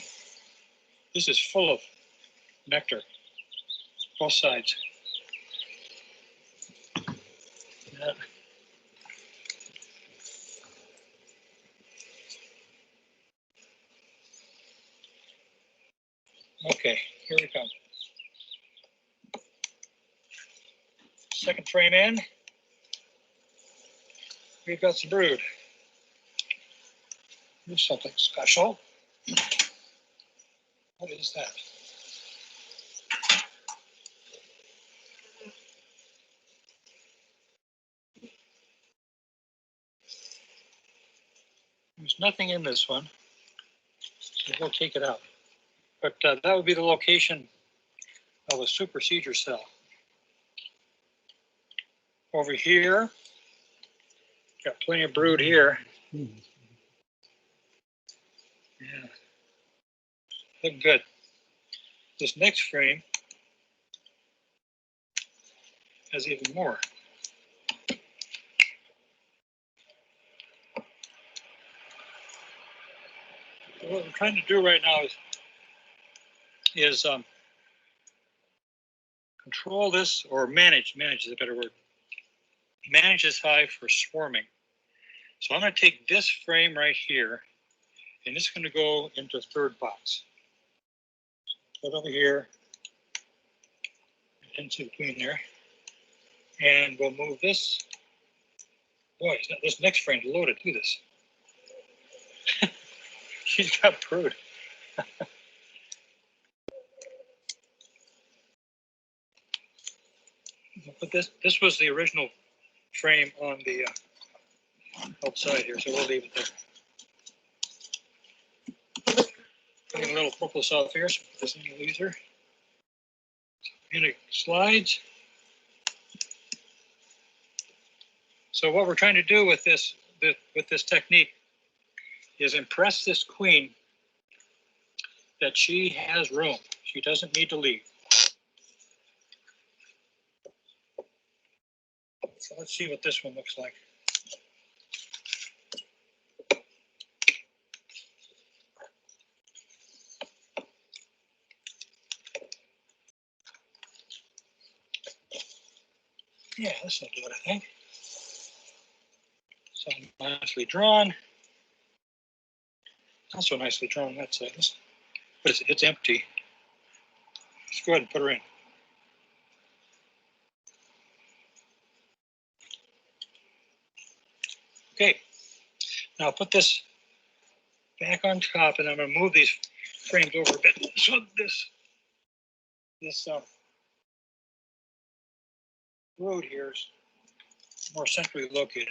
This is full of nectar, both sides. Yeah. Okay, here we come. Second frame in. We've got some brood. Here's something special. What is that? There's nothing in this one, so we'll take it out. But that would be the location of a supersedure cell. Over here, Got plenty of brood here. Yeah, look good. This next frame has even more. What we're trying to do right now is control this, or manage is a better word. Manage this hive for swarming. So I'm going to take this frame right here, and it's going to go into the third box. Put it over here, into the queen there, and we'll move this. Boy, this next frame's loaded. Look at this. She's got brood. But this was the original frame on the outside here, so we'll leave it there. Putting a little purple off here, so put this in the laser. And it slides. So what we're trying to do with this technique is impress this queen that she has room. She doesn't need to leave. So let's see what this one looks like. Yeah, this will do it, I think. So nicely drawn. Not so nicely drawn on that side, but it's empty. Let's go ahead and put her in. Okay, now put this back on top, and I'm going to move these frames over a bit so this road here is more centrally located.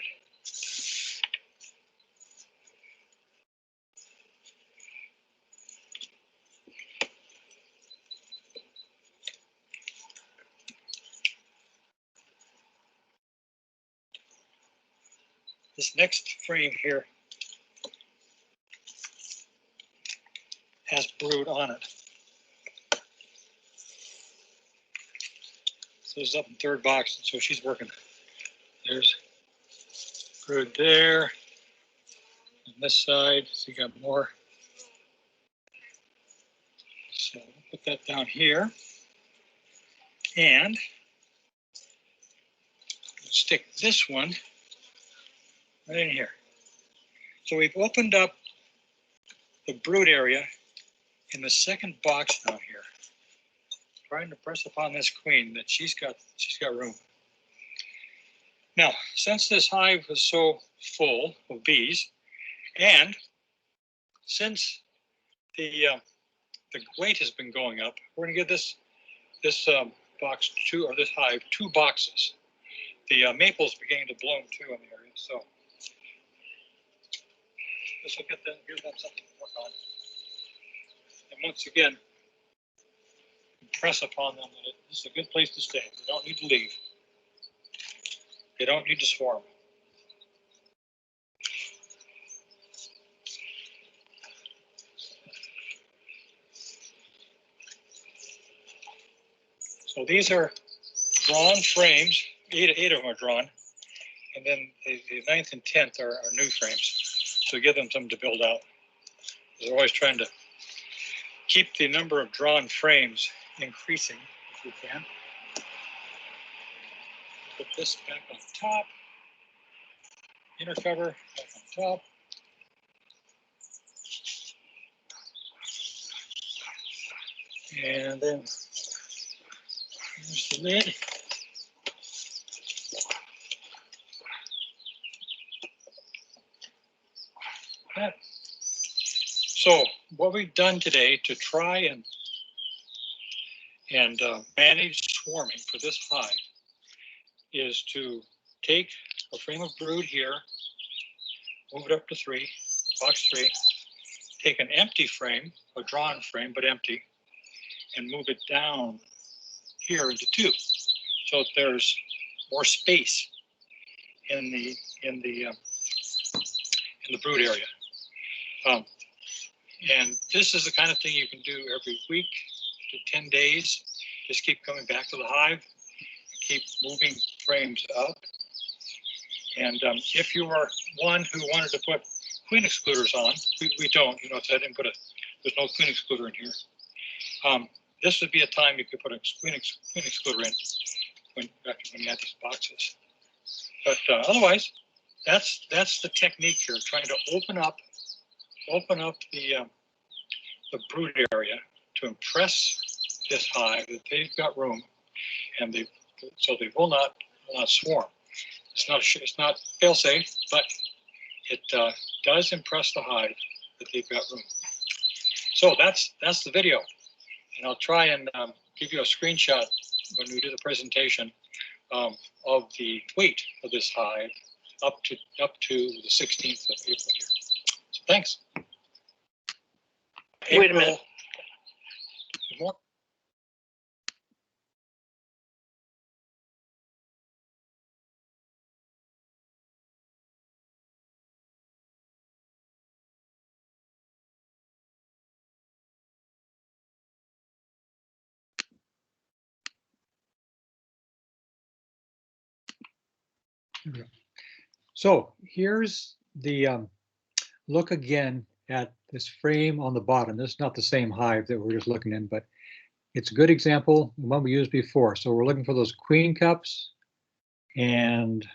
This next frame here has brood on it. So it's up in third box, so she's working. There's brood there. On this side, so you got more. So we'll put that down here. And let's stick this one right in here. So we've opened up the brood area in the second box down here, trying to press upon this queen that she's got room. Now, since this hive was so full of bees, and since the weight has been going up, we're going to give this box two, or this hive, 2 boxes. The maple's beginning to bloom too in the area, so this will give them something to work on. And once again, impress upon them that this is a good place to stay. They don't need to leave. They don't need to swarm. So these are drawn frames. 8 of them are drawn. And then the 9th and 10th are new frames. So give them something to build out. They're always trying to keep the number of drawn frames increasing if we can. Put this back on top. Inner cover back on top. And then here's the lid. That. So what we've done today to try and manage swarming for this hive is to take a frame of brood here, move it up to 3, box 3, take an empty frame, a drawn frame, but empty, and move it down here into 2. So there's more space in the in the brood area. And this is the kind of thing you can do every week to 10 days. Just keep coming back to the hive, keep moving frames up. And if you are one who wanted to put queen excluders on, we don't, you know, so I didn't there's no queen excluder in here. This would be a time you could put a queen excluder in when you have these boxes. But otherwise, that's the technique here, trying to open up the brood area to impress this hive that they've got room, and so they will not swarm. It's not fail safe, but it does impress the hive that they've got room. So that's the video, and I'll try and give you a screenshot when we do the presentation of the weight of this hive up to the 16th of April here. So thanks. Wait a minute. Good morning. So here's the look again at this frame on the bottom. This is not the same hive that we're just looking in, but it's a good example, the one we used before. So we're looking for those queen cups and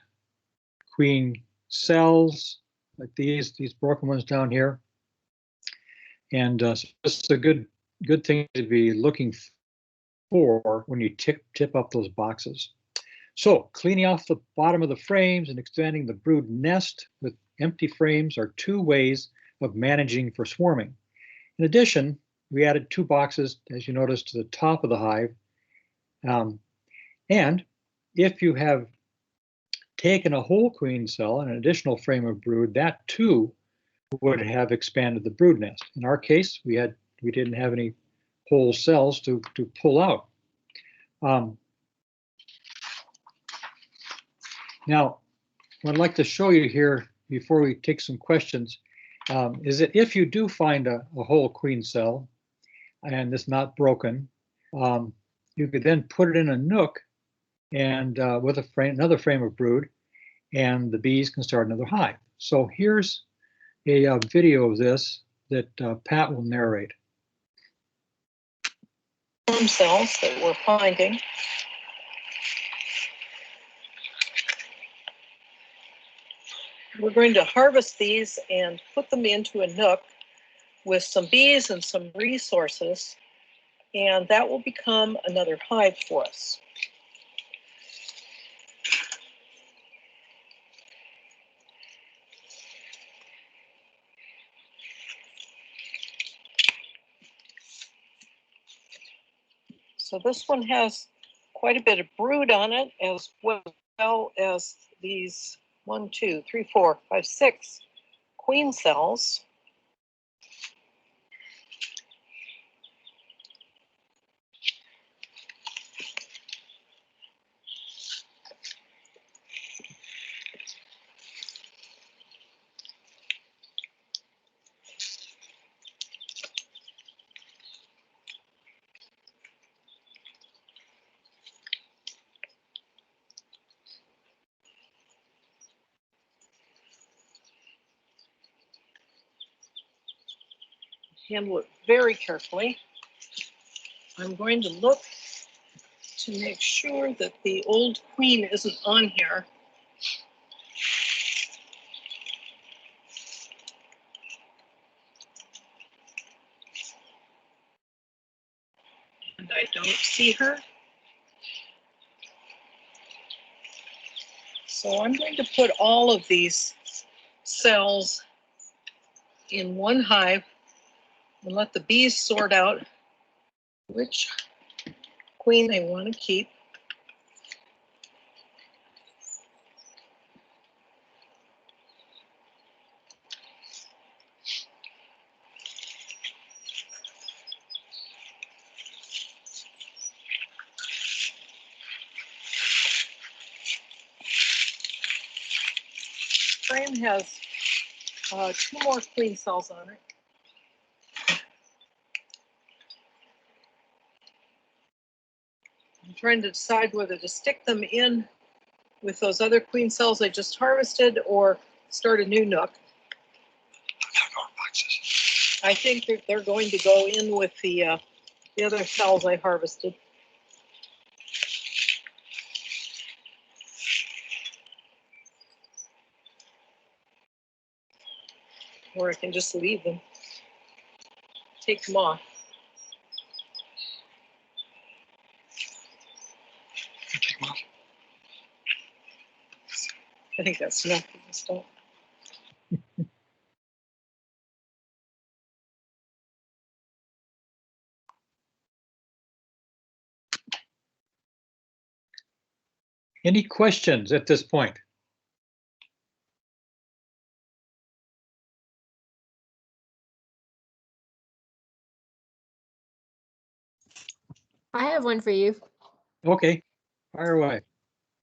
queen cells, like these broken ones down here. And so this is a good thing to be looking for when you tip up those boxes. So cleaning off the bottom of the frames and expanding the brood nest with empty frames are two ways of managing for swarming. In addition, we added 2 boxes, as you noticed, to the top of the hive. And if you have taken a whole queen cell and an additional frame of brood, that too would have expanded the brood nest. In our case, we didn't have any whole cells to pull out. Now, what I'd like to show you here before we take some questions is that if you do find a whole queen cell and it's not broken, you could then put it in a nook and with another frame of brood, and the bees can start another hive. So here's a video of this that Pat will narrate. Cells that we're finding. We're going to harvest these and put them into a nook with some bees and some resources, and that will become another hive for us. So this one has quite a bit of brood on it, as well as these 1, 2, 3, 4, 5, 6 queen cells. Handle it very carefully. I'm going to look to make sure that the old queen isn't on here. And I don't see her. So I'm going to put all of these cells in one hive and let the bees sort out which queen they want to keep. frame has 2 more queen cells on it. I'm trying to decide whether to stick them in with those other queen cells I just harvested or start a new nook. I think that they're going to go in with the other cells I harvested. Or I can just leave them, take them off. Take them off. I think that's enough for this stuff. Any questions at this point? I have one for you. Okay, fire away.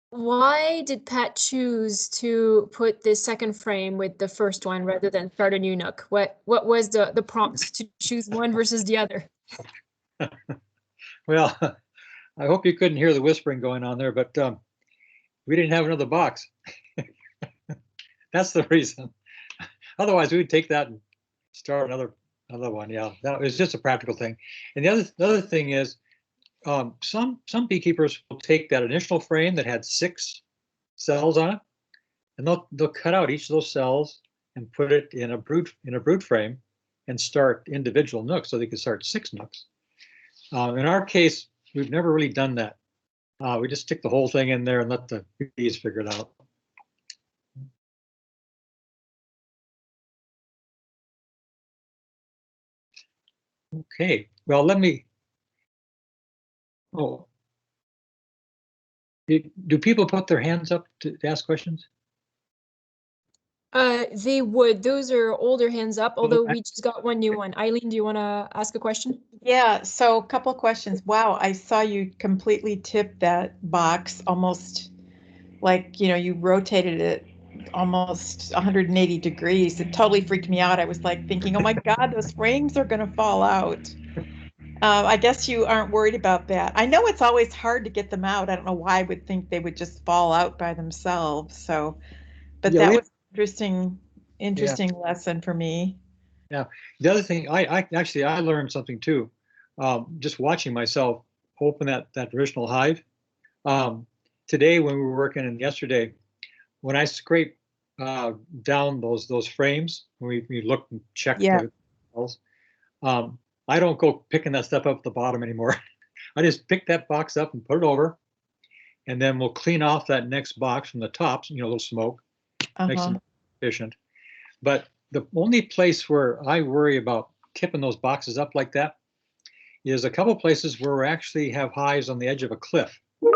Why did Pat choose to put this second frame with the first one rather than start a new nook? What was the prompt to choose one versus the other? Well, I hope you couldn't hear the whispering going on there, but we didn't have another box. That's the reason. Otherwise, we would take that and start another one. Yeah, that was just a practical thing. And the other thing is, some beekeepers will take that initial frame that had 6 cells on it, and they'll cut out each of those cells and put it in a brood frame and start individual nooks, so they can start 6 nooks. In our case, we've never really done that. We just stick the whole thing in there and let the bees figure it out. Okay, well, let me. Oh, do people put their hands up to ask questions? They would. Those are older hands up, although we just got one new one. Eileen, do you want to ask a question? Yeah, so a couple questions. Wow, I saw you completely tip that box almost like, you rotated it almost 180 degrees. It totally freaked me out. I was like thinking, oh my God, those frames are going to fall out. I guess you aren't worried about that. I know it's always hard to get them out. I don't know why I would think they would just fall out by themselves. So, but Yeah, that was interesting Yeah. lesson for me. Yeah. The other thing, I actually learned something too, just watching myself open that original hive. Today when we were working, and yesterday, when I scrape down those frames, when we look and check the cells, I don't go picking that stuff up at the bottom anymore. I just pick that box up and put it over, and then we'll clean off that next box from the tops, a little smoke, makes it efficient. But the only place where I worry about tipping those boxes up like that is a couple places where we actually have hives on the edge of a cliff. We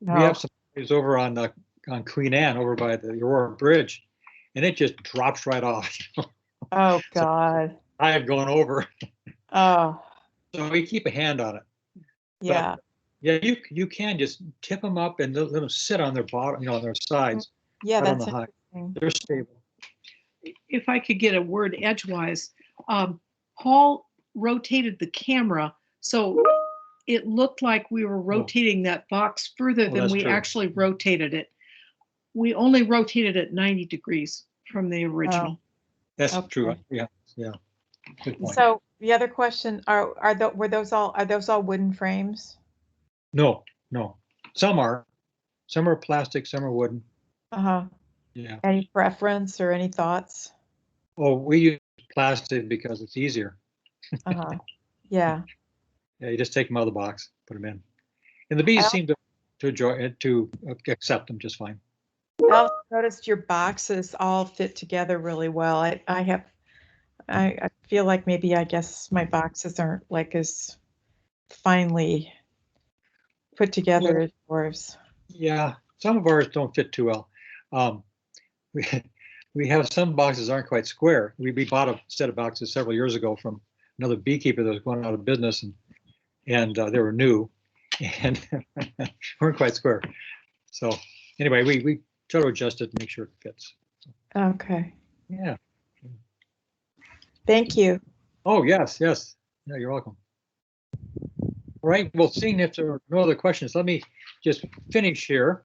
have some hives over on Queen Anne, over by the Aurora Bridge, and it just drops right off. Oh God. So I have gone over. Oh. So we keep a hand on it. Yeah. But, yeah, you can just tip them up and let them sit on their bottom, on their sides. Yeah, right that's on the hive. interesting. They're stable. If I could get a word edgewise, Paul rotated the camera, so it looked like we were rotating that box further than that's we true. actually rotated it. We only rotated it 90 degrees from the original. That's true. Yeah, yeah. Good point. So the other question were those all wooden frames? No. Some are plastic, some are wooden. Uh-huh. Yeah. Any preference or any thoughts? Well, we use plastic because it's easier. Uh-huh. Yeah. Yeah, you just take them out of the box, put them in, and the bees seem to enjoy it, to accept them just fine. I also noticed your boxes all fit together really well. I feel like maybe I guess my boxes aren't like as finely put together as yours. Yeah, some of ours don't fit too well. We have some boxes aren't quite square. We bought a set of boxes several years ago from another beekeeper that was going out of business, and they were new and weren't quite square. So anyway, we try to adjust it to make sure it fits. Okay. Yeah. Thank you. Oh, yes, yes. Yeah, you're welcome. All right, well, seeing if there are no other questions, let me just finish here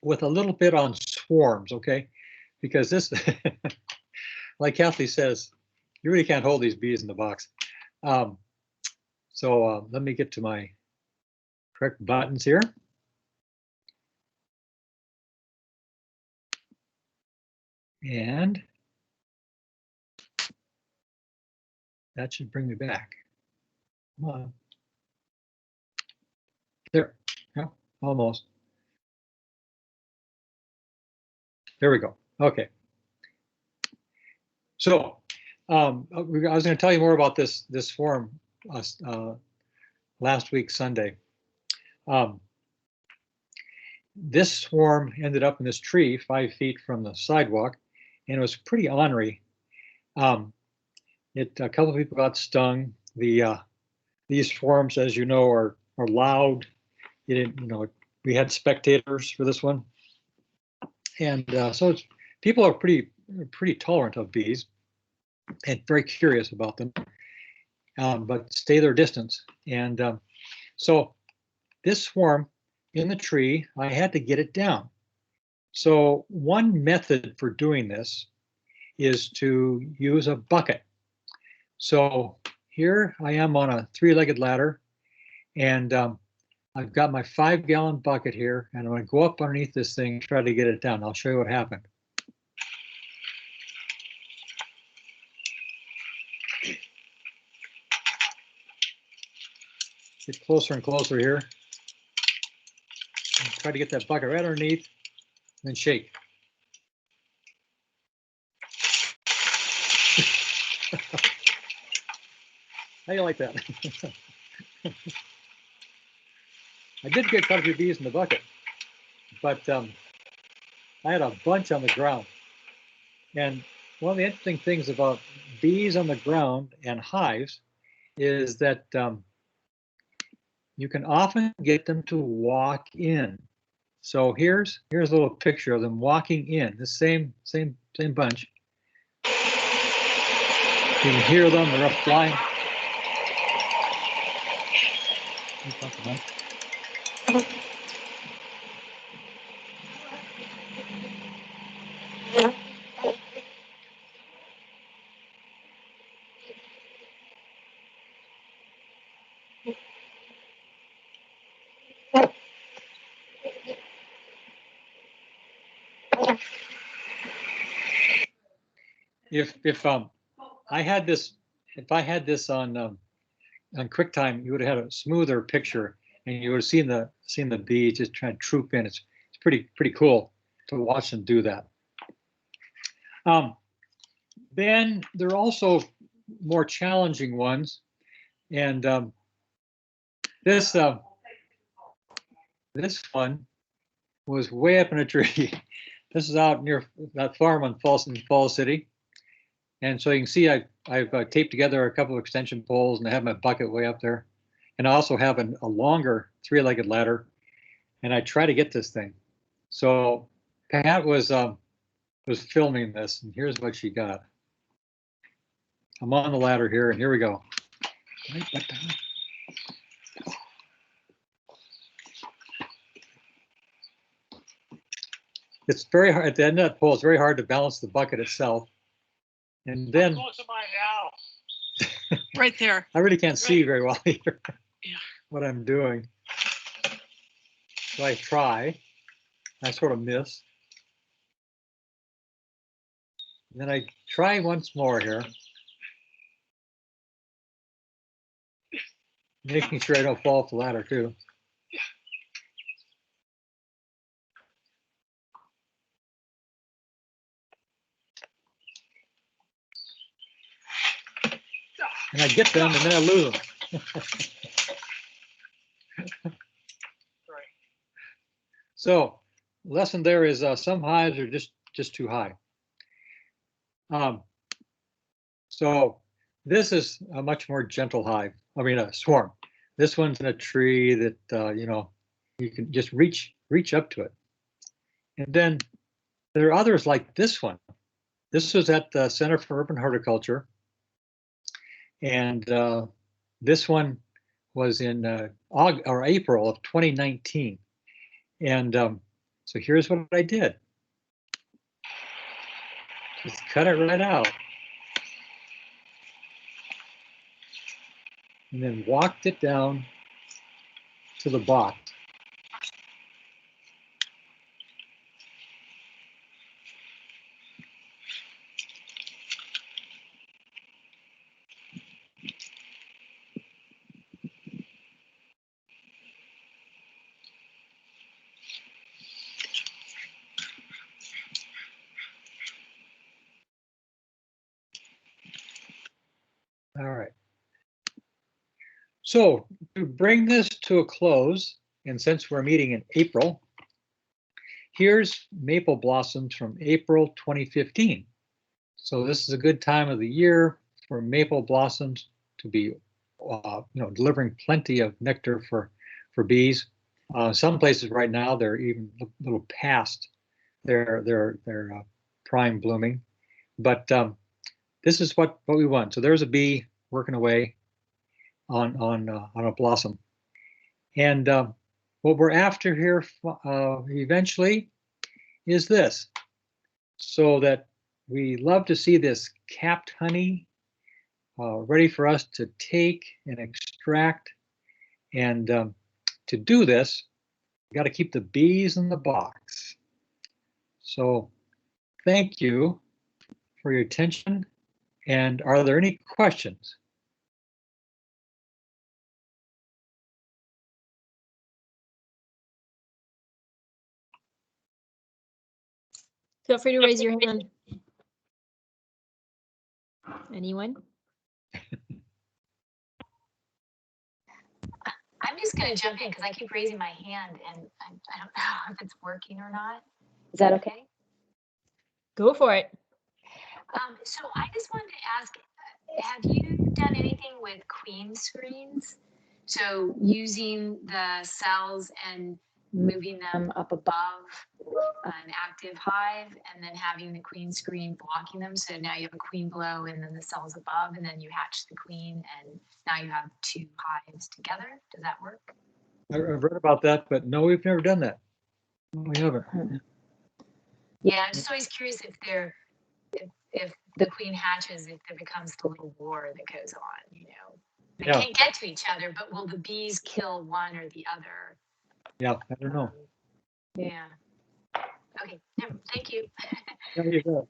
with a little bit on swarms, okay? Because this, like Kathy says, you really can't hold these bees in the box. So let me get to my correct buttons here. And that should bring me back. Come on. There, yeah, almost. There we go. Okay. So I was going to tell you more about this swarm last week, Sunday. This swarm ended up in this tree 5 feet from the sidewalk, and it was pretty ornery. A couple of people got stung. These swarms, as you know, are loud. We had spectators for this one, and so people are pretty tolerant of bees and very curious about them, but stay their distance. And so this swarm in the tree, I had to get it down. So one method for doing this is to use a bucket. So here I am on a 3-legged ladder, and I've got my 5-gallon bucket here, and I'm going to go up underneath this thing and try to get it down. I'll show you what happened. Get closer and closer here. And try to get that bucket right underneath, and then shake. How do you like that? I did get quite a few bees in the bucket, but I had a bunch on the ground. And one of the interesting things about bees on the ground and hives is that you can often get them to walk in. So here's a little picture of them walking in, the same bunch. You can hear them, they're up flying. If I had this on QuickTime, you would have had a smoother picture, and you would have seen the bee just trying to troop in. It's pretty cool to watch them do that. Then there are also more challenging ones, and this one was way up in a tree. This is out near that farm in Falls City, and so you can see I've taped together a couple of extension poles, and I have my bucket way up there, and I also have a longer 3-legged ladder, and I try to get this thing. So Pat was filming this, and here's what she got. I'm on the ladder here, and here we go. It's very hard at the end of that pole. It's very hard to balance the bucket itself, and then right there. I really can't see very well here. Yeah. What I'm doing. So I try. I sort of miss. And then I try once more here, making sure I don't fall off the ladder too. And I get them, and then I lose them. So, lesson there is some hives are just too high. So this is a much more gentle hive. I mean, a swarm. This one's in a tree that you can just reach up to it. And then There are others like this one. This was at the Center for Urban Horticulture. And this one was in August or April of 2019. And so here's what I did. Just cut it right out. And then walked it down to the box. All right. So to bring this to a close, and since we're meeting in April, here's maple blossoms from April 2015. So this is a good time of the year for maple blossoms to be, delivering plenty of nectar for bees. Some places right now they're even a little past their prime blooming, but this is what we want. So there's a bee working away on a blossom, and what we're after here eventually is this, so that we love to see this capped honey ready for us to take and extract. And to do this, we got to keep the bees in the box. So thank you for your attention. And are there any questions? Feel free to raise your hand. Anyone? I'm just going to jump in because I keep raising my hand and I don't know if it's working or not. Is that okay? Go for it. So I just wanted to ask, have you done anything with queen screens? So using the cells and moving them up above an active hive and then having the queen screen blocking them. So now you have a queen below and then the cells above, and then you hatch the queen and now you have two hives together. Does that work? I've read about that, but no, we've never done that. We haven't. Yeah, I'm just always curious if the queen hatches, if there becomes the little war that goes on, They can't get to each other, but will the bees kill one or the other? Yeah, I don't know. Yeah. Okay, thank you. There you go.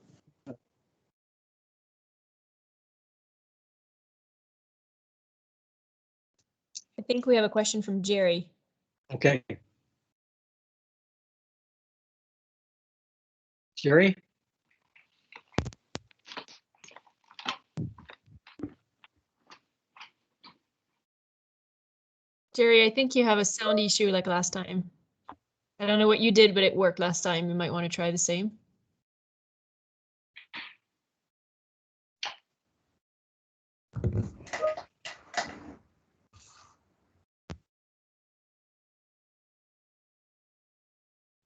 I think we have a question from Jerry. Okay. Jerry? Jerry, I think you have a sound issue like last time. I don't know what you did, but it worked last time. You might want to try the same.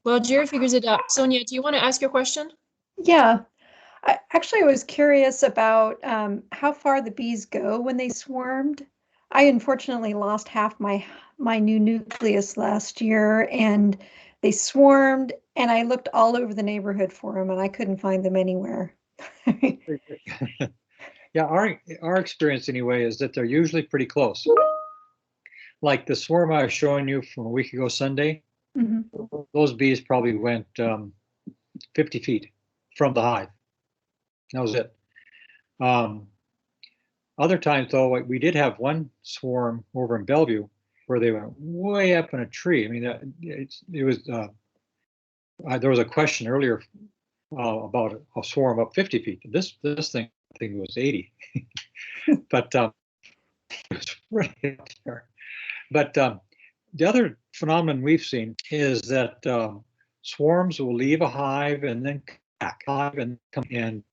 Well, Jerry figures it out. Sonia, do you want to ask your question? Yeah, I was curious about how far the bees go when they swarmed. I unfortunately lost half my new nucleus last year, and they swarmed, and I looked all over the neighborhood for them, and I couldn't find them anywhere. Yeah, our experience anyway is that they're usually pretty close. Like the swarm I was showing you from a week ago Sunday, those bees probably went 50 feet from the hive. That was it. Other times, though, we did have one swarm over in Bellevue where they went way up in a tree. I mean, it was. There was a question earlier about a swarm up 50 feet. This thing was 80, but it was right up there. But the other phenomenon we've seen is that swarms will leave a hive and then come back, and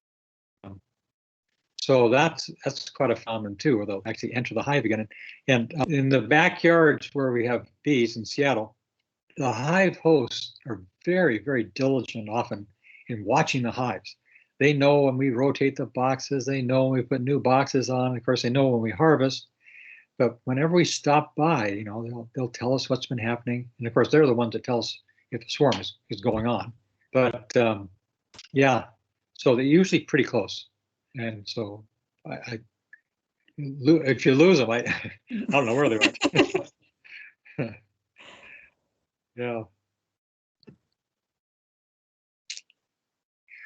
so that's quite a phenomenon too, where they'll actually enter the hive again. And in the backyards where we have bees in Seattle, the hive hosts are very, very diligent often, in watching the hives. They know when we rotate the boxes. They know when we put new boxes on. Of course, they know when we harvest. But whenever we stop by, you know, they'll tell us what's been happening. And of course, they're the ones that tell us if the swarm is going on. But yeah, so they're usually pretty close. And so if you lose them, I don't know where they are. Yeah.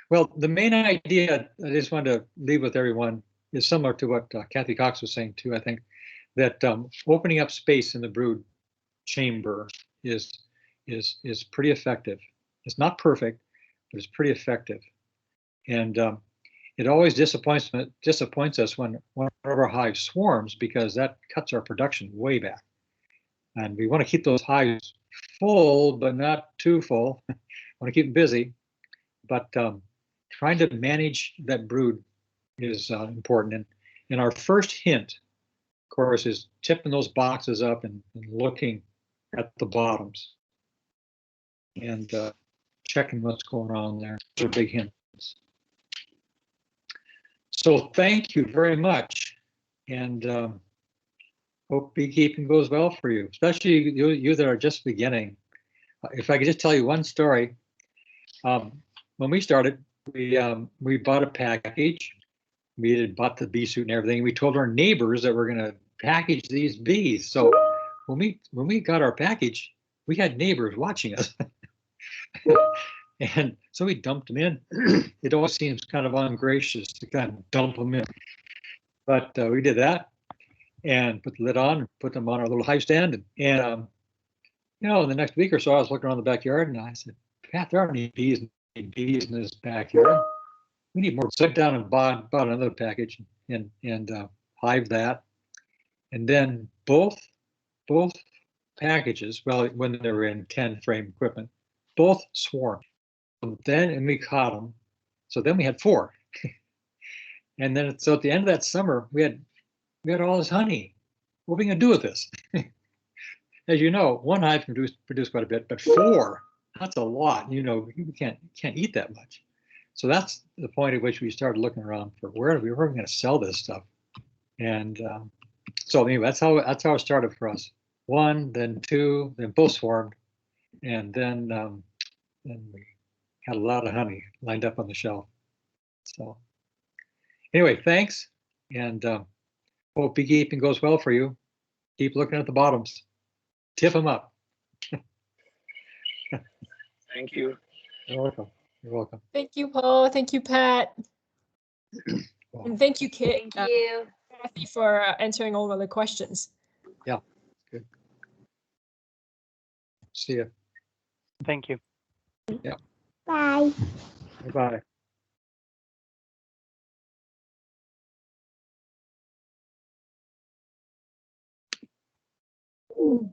Well, the main idea I just wanted to leave with everyone is similar to what Kathy Cox was saying too. I think that opening up space in the brood chamber is pretty effective. It's not perfect, but it's pretty effective. And it always disappoints us when one of our hives swarms, because that cuts our production way back. And we want to keep those hives full, but not too full. Want to keep them busy, but trying to manage that brood is important. And our first hint, of course, is tipping those boxes up and looking at the bottoms and checking what's going on there. Those are big hints. So thank you very much, and hope beekeeping goes well for you, especially you that are just beginning. If I could just tell you one story. When we started, we bought a package. We had bought the bee suit and everything. We told our neighbors that we're going to package these bees. So when we got our package, we had neighbors watching us. And so we dumped them in. It always seems kind of ungracious to kind of dump them in. But we did that and put the lid on, put them on our little hive stand. And you know, the next week or so, I was looking around the backyard and I said, Pat, there aren't any bees in this backyard. We need more. So I went down and bought another package and hive that. And then both packages, well, when they were in 10 frame equipment, both swarmed. And we caught them. So then we had 4. And then so at the end of that summer, we had all this honey. What are we gonna do with this? As you know, one hive can produce quite a bit, but 4, that's a lot. You know, you can't eat that much. So that's the point at which we started looking around for where are we going to sell this stuff. And so anyway, that's how it started for us. 1, then 2, then both swarmed, and then we had a lot of honey lined up on the shelf. So anyway, thanks, and hope beekeeping goes well for you. Keep looking at the bottoms. Tip them up. Thank you. You're welcome. You're welcome. Thank you, Paul. Thank you, Pat. And thank you, Thank you. Kathy, for answering all of the questions. Yeah, good. See you. Thank you. Yeah. Bye. Bye. Mm.